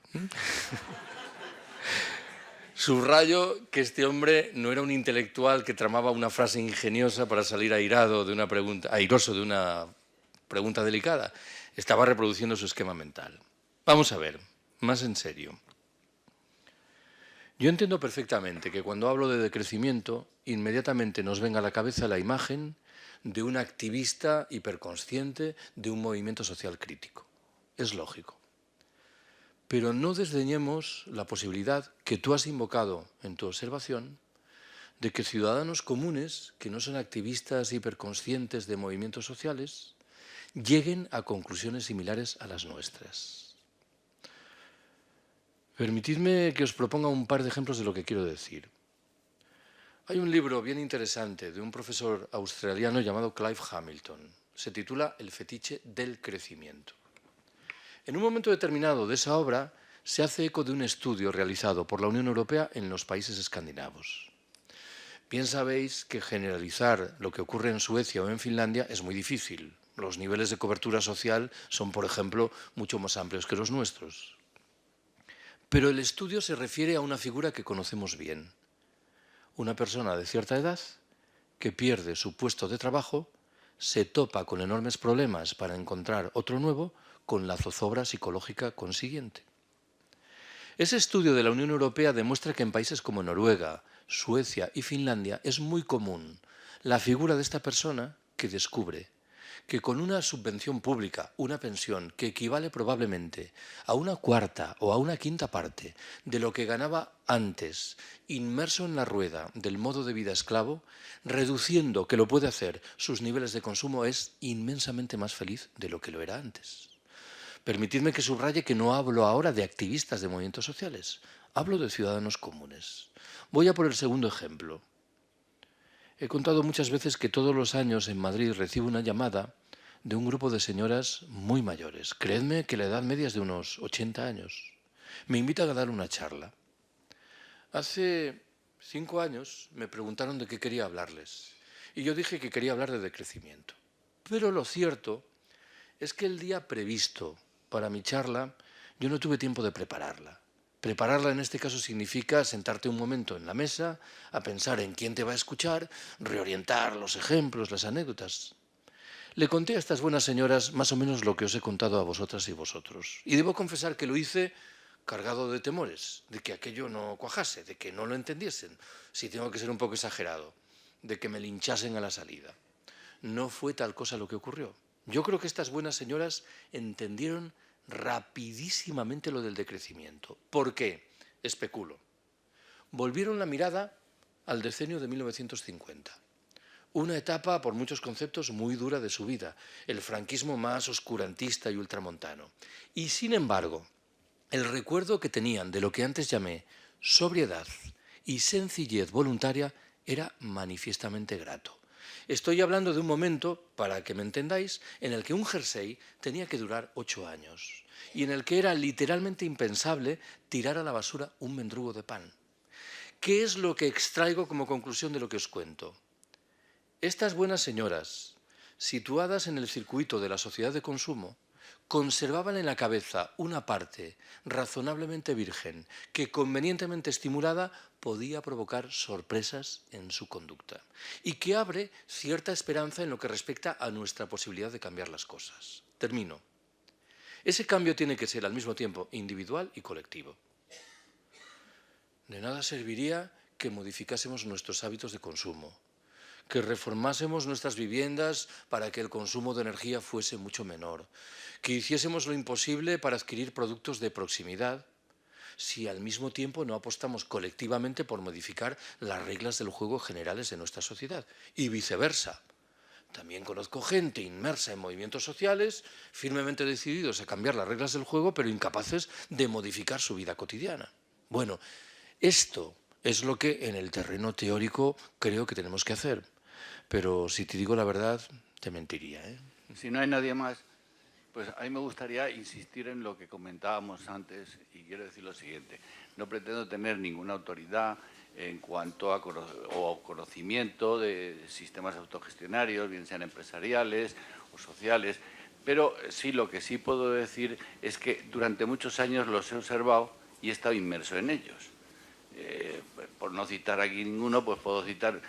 Subrayo que este hombre no era un intelectual que tramaba una frase ingeniosa para salir airoso de una pregunta delicada. Estaba reproduciendo su esquema mental. Vamos a ver, más en serio. Yo entiendo perfectamente que cuando hablo de decrecimiento, inmediatamente nos venga a la cabeza la imagen de un activista hiperconsciente de un movimiento social crítico. Es lógico. Pero no desdeñemos la posibilidad que tú has invocado en tu observación de que ciudadanos comunes, que no son activistas hiperconscientes de movimientos sociales, lleguen a conclusiones similares a las nuestras. Permitidme que os proponga un par de ejemplos de lo que quiero decir. Hay un libro bien interesante de un profesor australiano llamado Clive Hamilton. Se titula El fetiche del crecimiento. En un momento determinado de esa obra se hace eco de un estudio realizado por la Unión Europea en los países escandinavos. Bien sabéis que generalizar lo que ocurre en Suecia o en Finlandia es muy difícil. Los niveles de cobertura social son, por ejemplo, mucho más amplios que los nuestros. Pero el estudio se refiere a una figura que conocemos bien. Una persona de cierta edad que pierde su puesto de trabajo, se topa con enormes problemas para encontrar otro nuevo, con la zozobra psicológica consiguiente. Ese estudio de la Unión Europea demuestra que en países como Noruega, Suecia y Finlandia es muy común la figura de esta persona que descubre que con una subvención pública, una pensión que equivale probablemente a una cuarta o a una quinta parte de lo que ganaba antes, inmerso en la rueda del modo de vida esclavo, reduciendo, que lo puede hacer, sus niveles de consumo, es inmensamente más feliz de lo que lo era antes. Permitidme que subraye que no hablo ahora de activistas de movimientos sociales, hablo de ciudadanos comunes. Voy a por el segundo ejemplo. He contado muchas veces que todos los años en Madrid recibo una llamada de un grupo de señoras muy mayores. Creedme que la edad media es de unos 80 años. Me invitan a dar una charla. Hace 5 años me preguntaron de qué quería hablarles. Y yo dije que quería hablar de decrecimiento. Pero lo cierto es que el día previsto para mi charla yo no tuve tiempo de prepararla. Prepararla en este caso significa sentarte un momento en la mesa, a pensar en quién te va a escuchar, reorientar los ejemplos, las anécdotas. Le conté a estas buenas señoras más o menos lo que os he contado a vosotras y vosotros. Y debo confesar que lo hice cargado de temores, de que aquello no cuajase, de que no lo entendiesen, si tengo que ser un poco exagerado, de que me linchasen a la salida. No fue tal cosa lo que ocurrió. Yo creo que estas buenas señoras entendieron rapidísimamente lo del decrecimiento. ¿Por qué? Especulo. Volvieron la mirada al decenio de 1950. Una etapa, por muchos conceptos, muy dura de su vida, el franquismo más oscurantista y ultramontano. Y, sin embargo, el recuerdo que tenían de lo que antes llamé sobriedad y sencillez voluntaria era manifiestamente grato. Estoy hablando de un momento, para que me entendáis, en el que un jersey tenía que durar 8 años y en el que era literalmente impensable tirar a la basura un mendrugo de pan. ¿Qué es lo que extraigo como conclusión de lo que os cuento? Estas buenas señoras, situadas en el circuito de la sociedad de consumo, conservaban en la cabeza una parte razonablemente virgen que, convenientemente estimulada, podía provocar sorpresas en su conducta y que abre cierta esperanza en lo que respecta a nuestra posibilidad de cambiar las cosas. Termino. Ese cambio tiene que ser al mismo tiempo individual y colectivo. De nada serviría que modificásemos nuestros hábitos de consumo, que reformásemos nuestras viviendas para que el consumo de energía fuese mucho menor, que hiciésemos lo imposible para adquirir productos de proximidad, si al mismo tiempo no apostamos colectivamente por modificar las reglas del juego generales de nuestra sociedad, y viceversa. También conozco gente inmersa en movimientos sociales, firmemente decididos a cambiar las reglas del juego, pero incapaces de modificar su vida cotidiana. Bueno, esto es lo que en el terreno teórico creo que tenemos que hacer. Pero si te digo la verdad, te mentiría, ¿eh? Si no hay nadie más, pues a mí me gustaría insistir en lo que comentábamos antes y quiero decir lo siguiente. No pretendo tener ninguna autoridad en cuanto a conocimiento de sistemas autogestionarios, bien sean empresariales o sociales, pero sí lo que sí puedo decir es que durante muchos años los he observado y he estado inmerso en ellos. Por no citar aquí ninguno, pues puedo citar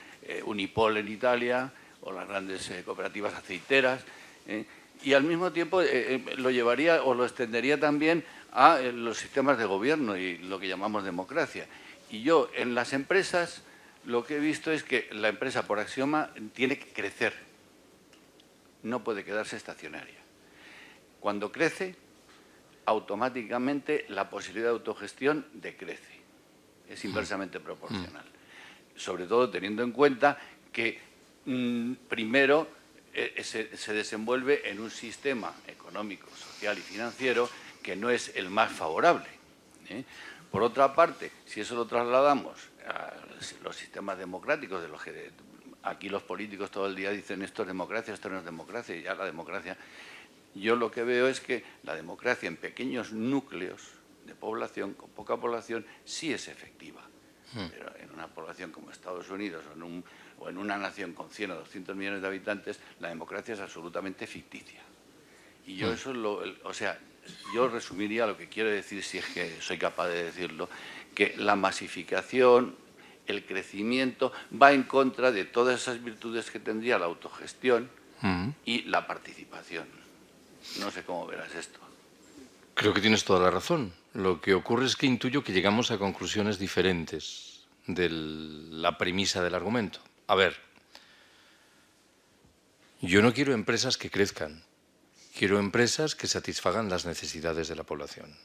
Unipol en Italia o las grandes cooperativas aceiteras, y al mismo tiempo lo llevaría o lo extendería también a los sistemas de gobierno y lo que llamamos democracia. Y yo en las empresas lo que he visto es que la empresa por axioma tiene que crecer, no puede quedarse estacionaria. Cuando crece, automáticamente la posibilidad de autogestión decrece, es inversamente proporcional. Sobre todo teniendo en cuenta que primero se desenvuelve en un sistema económico, social y financiero que no es el más favorable. Por otra parte, si eso lo trasladamos a los sistemas democráticos, de los que aquí los políticos todo el día dicen esto es democracia, esto no es democracia, y ya la democracia, yo lo que veo es que la democracia en pequeños núcleos de población, con poca población, sí es efectiva. Pero en una población como Estados Unidos o en una nación con 100 o 200 millones de habitantes, la democracia es absolutamente ficticia. Y yo eso yo resumiría lo que quiero decir, si es que soy capaz de decirlo, que la masificación, el crecimiento, va en contra de todas esas virtudes que tendría la autogestión y la participación. No sé cómo verás esto. Creo que tienes toda la razón. Lo que ocurre es que intuyo que llegamos a conclusiones diferentes de la premisa del argumento. A ver, yo no quiero empresas que crezcan. Quiero empresas que satisfagan las necesidades de la población.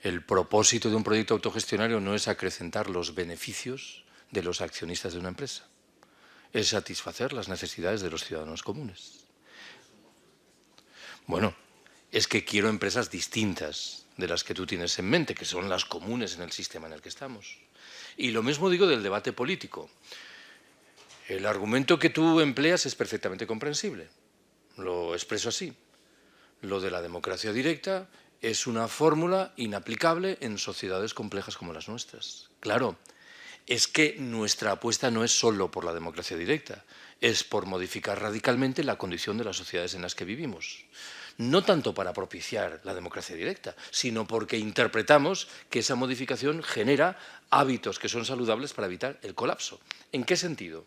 El propósito de un proyecto autogestionario no es acrecentar los beneficios de los accionistas de una empresa. Es satisfacer las necesidades de los ciudadanos comunes. Bueno, es que quiero empresas distintas de las que tú tienes en mente, que son las comunes en el sistema en el que estamos. Y lo mismo digo del debate político. El argumento que tú empleas es perfectamente comprensible. Lo expreso así. Lo de la democracia directa es una fórmula inaplicable en sociedades complejas como las nuestras. Claro, es que nuestra apuesta no es solo por la democracia directa, es por modificar radicalmente la condición de las sociedades en las que vivimos. No tanto para propiciar la democracia directa, sino porque interpretamos que esa modificación genera hábitos que son saludables para evitar el colapso. ¿En qué sentido?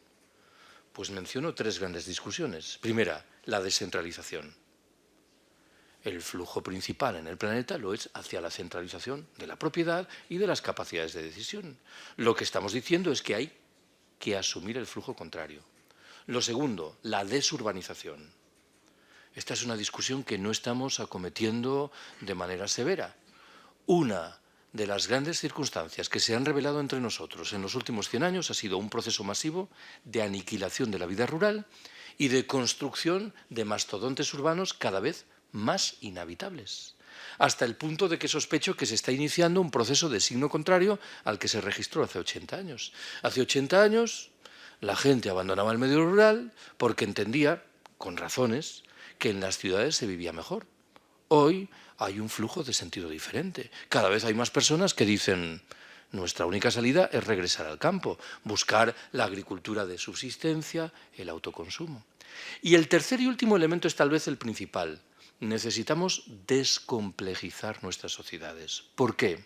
Pues menciono 3 grandes discusiones. Primera, la descentralización. El flujo principal en el planeta lo es hacia la centralización de la propiedad y de las capacidades de decisión. Lo que estamos diciendo es que hay que asumir el flujo contrario. Lo segundo, la desurbanización. Esta es una discusión que no estamos acometiendo de manera severa. Una de las grandes circunstancias que se han revelado entre nosotros en los últimos 100 años ha sido un proceso masivo de aniquilación de la vida rural y de construcción de mastodontes urbanos cada vez más inhabitables, hasta el punto de que sospecho que se está iniciando un proceso de signo contrario al que se registró hace 80 años. Hace 80 años La gente abandonaba el medio rural porque entendía, con razones, que en las ciudades se vivía mejor. Hoy hay un flujo de sentido diferente. Cada vez hay más personas que dicen: nuestra única salida es regresar al campo, buscar la agricultura de subsistencia, el autoconsumo. Y el tercer y último elemento es tal vez el principal. Necesitamos descomplejizar nuestras sociedades. ¿Por qué?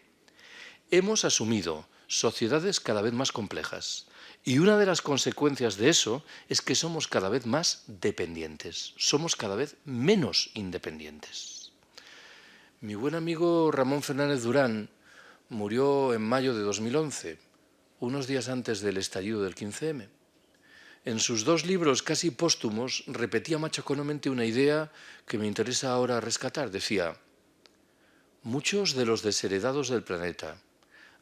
Hemos asumido sociedades cada vez más complejas. Y una de las consecuencias de eso es que somos cada vez más dependientes, somos cada vez menos independientes. Mi buen amigo Ramón Fernández Durán murió en mayo de 2011, unos días antes del estallido del 15M. En sus 2 libros casi póstumos repetía machaconamente una idea que me interesa ahora rescatar. Decía: muchos de los desheredados del planeta,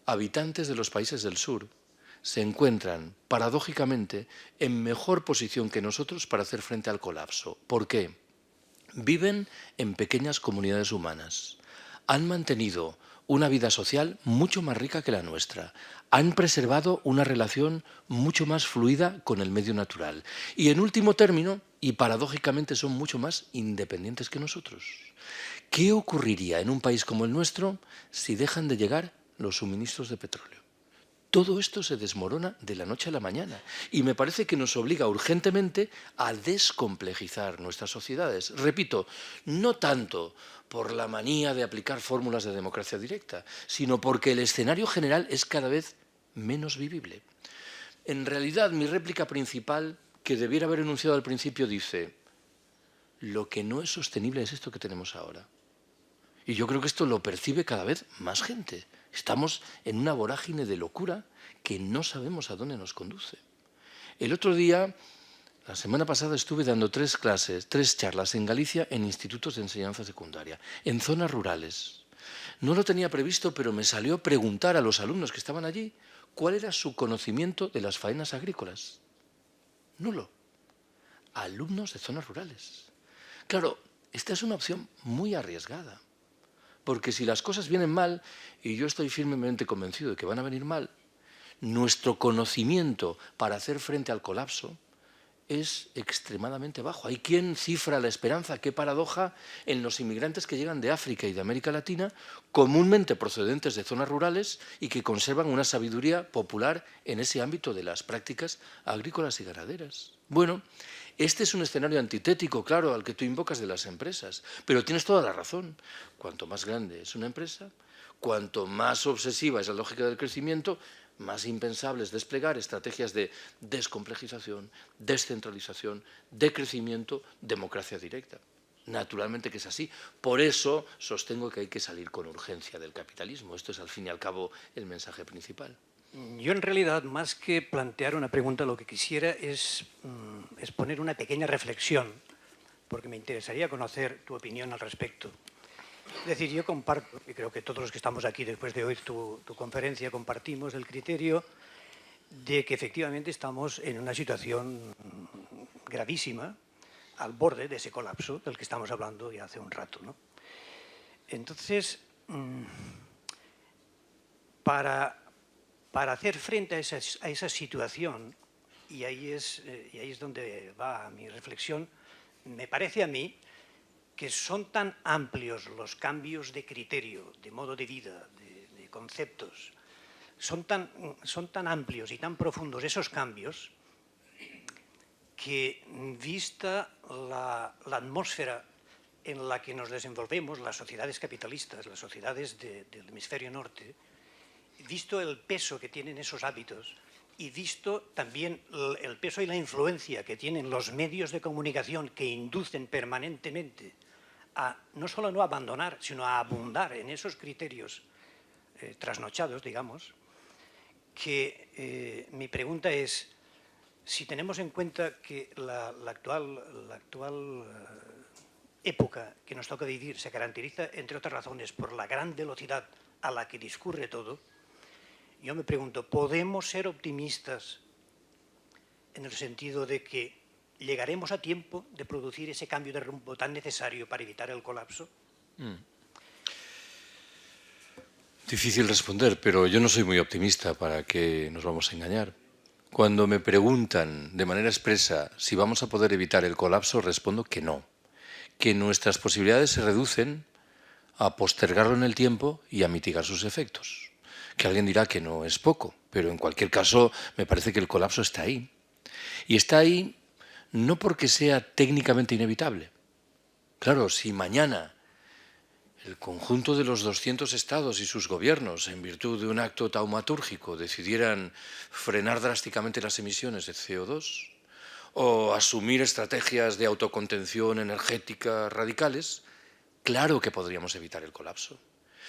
habitantes de los países del sur, se encuentran, paradójicamente, en mejor posición que nosotros para hacer frente al colapso. ¿Por qué? Viven en pequeñas comunidades humanas. Han mantenido una vida social mucho más rica que la nuestra. Han preservado una relación mucho más fluida con el medio natural. Y en último término, y paradójicamente, son mucho más independientes que nosotros. ¿Qué ocurriría en un país como el nuestro si dejan de llegar los suministros de petróleo? Todo esto se desmorona de la noche a la mañana y me parece que nos obliga urgentemente a descomplejizar nuestras sociedades. Repito, no tanto por la manía de aplicar fórmulas de democracia directa, sino porque el escenario general es cada vez menos vivible. En realidad, mi réplica principal, que debiera haber enunciado al principio, dice: lo que no es sostenible es esto que tenemos ahora. Y yo creo que esto lo percibe cada vez más gente. Estamos en una vorágine de locura que no sabemos a dónde nos conduce. El otro día, la semana pasada, estuve dando 3 charlas en Galicia en institutos de enseñanza secundaria, en zonas rurales. No lo tenía previsto, pero me salió preguntar a los alumnos que estaban allí cuál era su conocimiento de las faenas agrícolas. Nulo. Alumnos de zonas rurales. Claro, esta es una opción muy arriesgada. Porque si las cosas vienen mal, y yo estoy firmemente convencido de que van a venir mal, nuestro conocimiento para hacer frente al colapso es extremadamente bajo. Hay quien cifra la esperanza, qué paradoja, en los inmigrantes que llegan de África y de América Latina, comúnmente procedentes de zonas rurales y que conservan una sabiduría popular en ese ámbito de las prácticas agrícolas y ganaderas. Bueno, este es un escenario antitético, claro, al que tú invocas de las empresas, pero tienes toda la razón. Cuanto más grande es una empresa, cuanto más obsesiva es la lógica del crecimiento, más impensable es desplegar estrategias de descomplejización, descentralización, de crecimiento, democracia directa. Naturalmente que es así. Por eso sostengo que hay que salir con urgencia del capitalismo. Esto es, al fin y al cabo, el mensaje principal. Yo, en realidad, más que plantear una pregunta, lo que quisiera es poner una pequeña reflexión, porque me interesaría conocer tu opinión al respecto. Es decir, yo comparto, y creo que todos los que estamos aquí después de oír tu conferencia compartimos el criterio de que efectivamente estamos en una situación gravísima, al borde de ese colapso del que estamos hablando ya hace un rato, ¿no? Entonces, para hacer frente a esa situación, y ahí es donde va mi reflexión, me parece a mí que son tan amplios los cambios de criterio, de modo de vida, de conceptos, son tan amplios y tan profundos esos cambios que, vista la atmósfera en la que nos desenvolvemos, las sociedades capitalistas, las sociedades del hemisferio norte, visto el peso que tienen esos hábitos y visto también el peso y la influencia que tienen los medios de comunicación que inducen permanentemente a no solo no abandonar, sino a abundar en esos criterios trasnochados, digamos, que mi pregunta es, si tenemos en cuenta que la actual época que nos toca vivir se caracteriza, entre otras razones, por la gran velocidad a la que discurre todo, yo me pregunto, ¿podemos ser optimistas en el sentido de que llegaremos a tiempo de producir ese cambio de rumbo tan necesario para evitar el colapso? Difícil responder, pero yo no soy muy optimista, para qué nos vamos a engañar. Cuando me preguntan de manera expresa si vamos a poder evitar el colapso, respondo que no, que nuestras posibilidades se reducen a postergarlo en el tiempo y a mitigar sus efectos. Que alguien dirá que no es poco, pero en cualquier caso me parece que el colapso está ahí. Y está ahí no porque sea técnicamente inevitable. Claro, si mañana el conjunto de los 200 estados y sus gobiernos, en virtud de un acto taumatúrgico, decidieran frenar drásticamente las emisiones de CO2 o asumir estrategias de autocontención energética radicales, claro que podríamos evitar el colapso.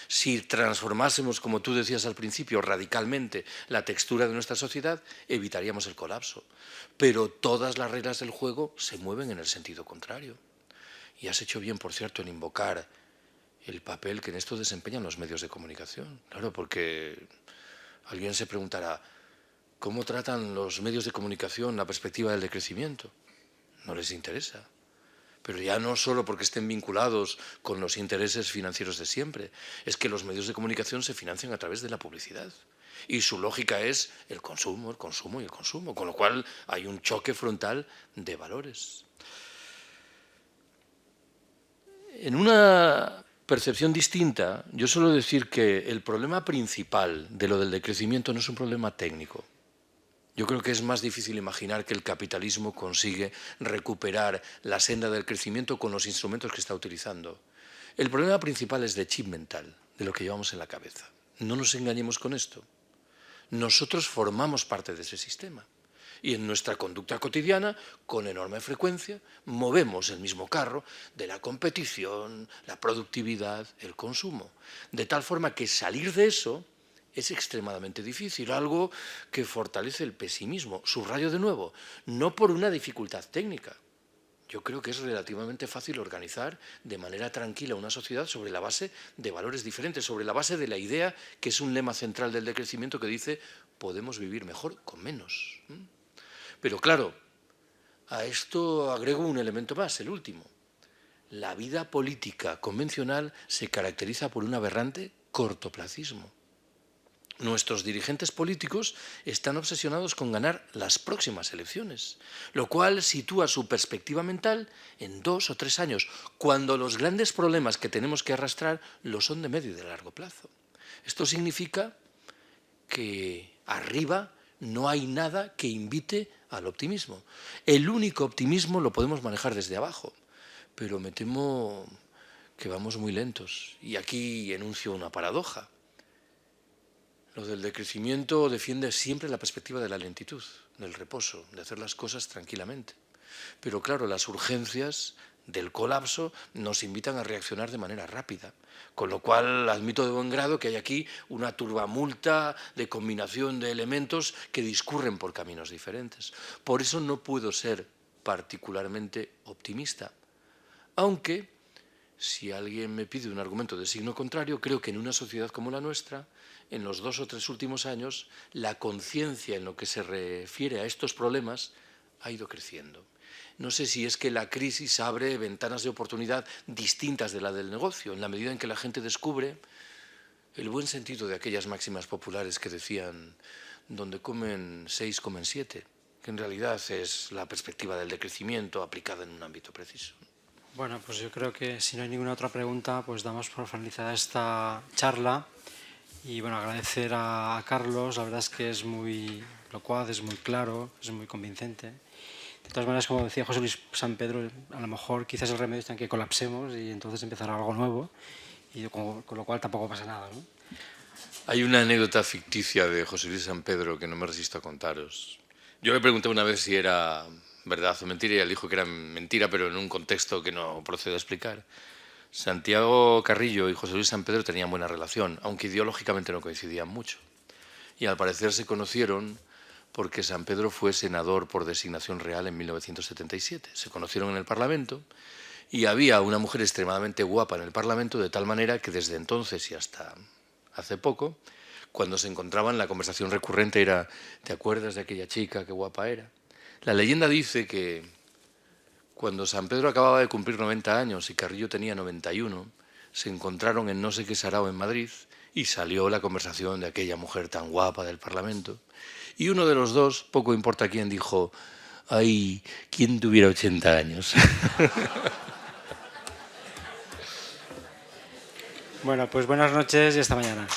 Si transformásemos, como tú decías al principio, radicalmente la textura de nuestra sociedad, evitaríamos el colapso. Pero todas las reglas del juego se mueven en el sentido contrario. Y has hecho bien, por cierto, en invocar el papel que en esto desempeñan los medios de comunicación. Claro, porque alguien se preguntará, ¿cómo tratan los medios de comunicación la perspectiva del decrecimiento? No les interesa. Pero ya no solo porque estén vinculados con los intereses financieros de siempre, es que los medios de comunicación se financian a través de la publicidad. Y su lógica es el consumo y el consumo, con lo cual hay un choque frontal de valores. En una percepción distinta, yo suelo decir que el problema principal de lo del decrecimiento no es un problema técnico. Yo creo que es más difícil imaginar que el capitalismo consigue recuperar la senda del crecimiento con los instrumentos que está utilizando. El problema principal es de chip mental, de lo que llevamos en la cabeza. No nos engañemos con esto. Nosotros formamos parte de ese sistema. Y en nuestra conducta cotidiana, con enorme frecuencia, movemos el mismo carro de la competición, la productividad, el consumo. De tal forma que salir de eso es extremadamente difícil, algo que fortalece el pesimismo. Subrayo de nuevo, no por una dificultad técnica. Yo creo que es relativamente fácil organizar de manera tranquila una sociedad sobre la base de valores diferentes, sobre la base de la idea que es un lema central del decrecimiento que dice podemos vivir mejor con menos. Pero claro, a esto agrego un elemento más, el último. La vida política convencional se caracteriza por un aberrante cortoplacismo. Nuestros dirigentes políticos están obsesionados con ganar las próximas elecciones, lo cual sitúa su perspectiva mental en 2 o 3 años, cuando los grandes problemas que tenemos que arrastrar lo son de medio y de largo plazo. Esto significa que arriba no hay nada que invite al optimismo. El único optimismo lo podemos manejar desde abajo, pero me temo que vamos muy lentos. Y aquí enuncio una paradoja. Lo del decrecimiento defiende siempre la perspectiva de la lentitud, del reposo, de hacer las cosas tranquilamente. Pero claro, las urgencias del colapso nos invitan a reaccionar de manera rápida, con lo cual admito de buen grado que hay aquí una turbamulta de combinación de elementos que discurren por caminos diferentes. Por eso no puedo ser particularmente optimista, aunque si alguien me pide un argumento de signo contrario, creo que en una sociedad como la nuestra, en los 2 o 3 últimos años, la conciencia en lo que se refiere a estos problemas ha ido creciendo. No sé si es que la crisis abre ventanas de oportunidad distintas de la del negocio, en la medida en que la gente descubre el buen sentido de aquellas máximas populares que decían donde comen 6, comen 7, que en realidad es la perspectiva del decrecimiento aplicada en un ámbito preciso. Bueno, pues yo creo que si no hay ninguna otra pregunta, pues damos por finalizada esta charla. Y bueno, agradecer a Carlos, la verdad es que es muy locuaz, es muy claro, es muy convincente. De todas maneras, como decía José Luis San Pedro, a lo mejor quizás el remedio está en que colapsemos y entonces empezará algo nuevo, y con lo cual tampoco pasa nada, ¿no? Hay una anécdota ficticia de José Luis San Pedro que no me resisto a contaros. Yo le pregunté una vez si era verdad o mentira y él dijo que era mentira, pero en un contexto que no procedo a explicar. Santiago Carrillo y José Luis San Pedro tenían buena relación, aunque ideológicamente no coincidían mucho. Y al parecer se conocieron porque San Pedro fue senador por designación real en 1977. Se conocieron en el Parlamento y había una mujer extremadamente guapa en el Parlamento, de tal manera que desde entonces y hasta hace poco, cuando se encontraban, la conversación recurrente era ¿te acuerdas de aquella chica? Qué guapa era. La leyenda dice que cuando San Pedro acababa de cumplir 90 años y Carrillo tenía 91, se encontraron en no sé qué sarao en Madrid Y salió la conversación de aquella mujer tan guapa del Parlamento. Y uno de los dos, poco importa quién, dijo: ay, ¿quién tuviera 80 años? Bueno, pues buenas noches y hasta mañana.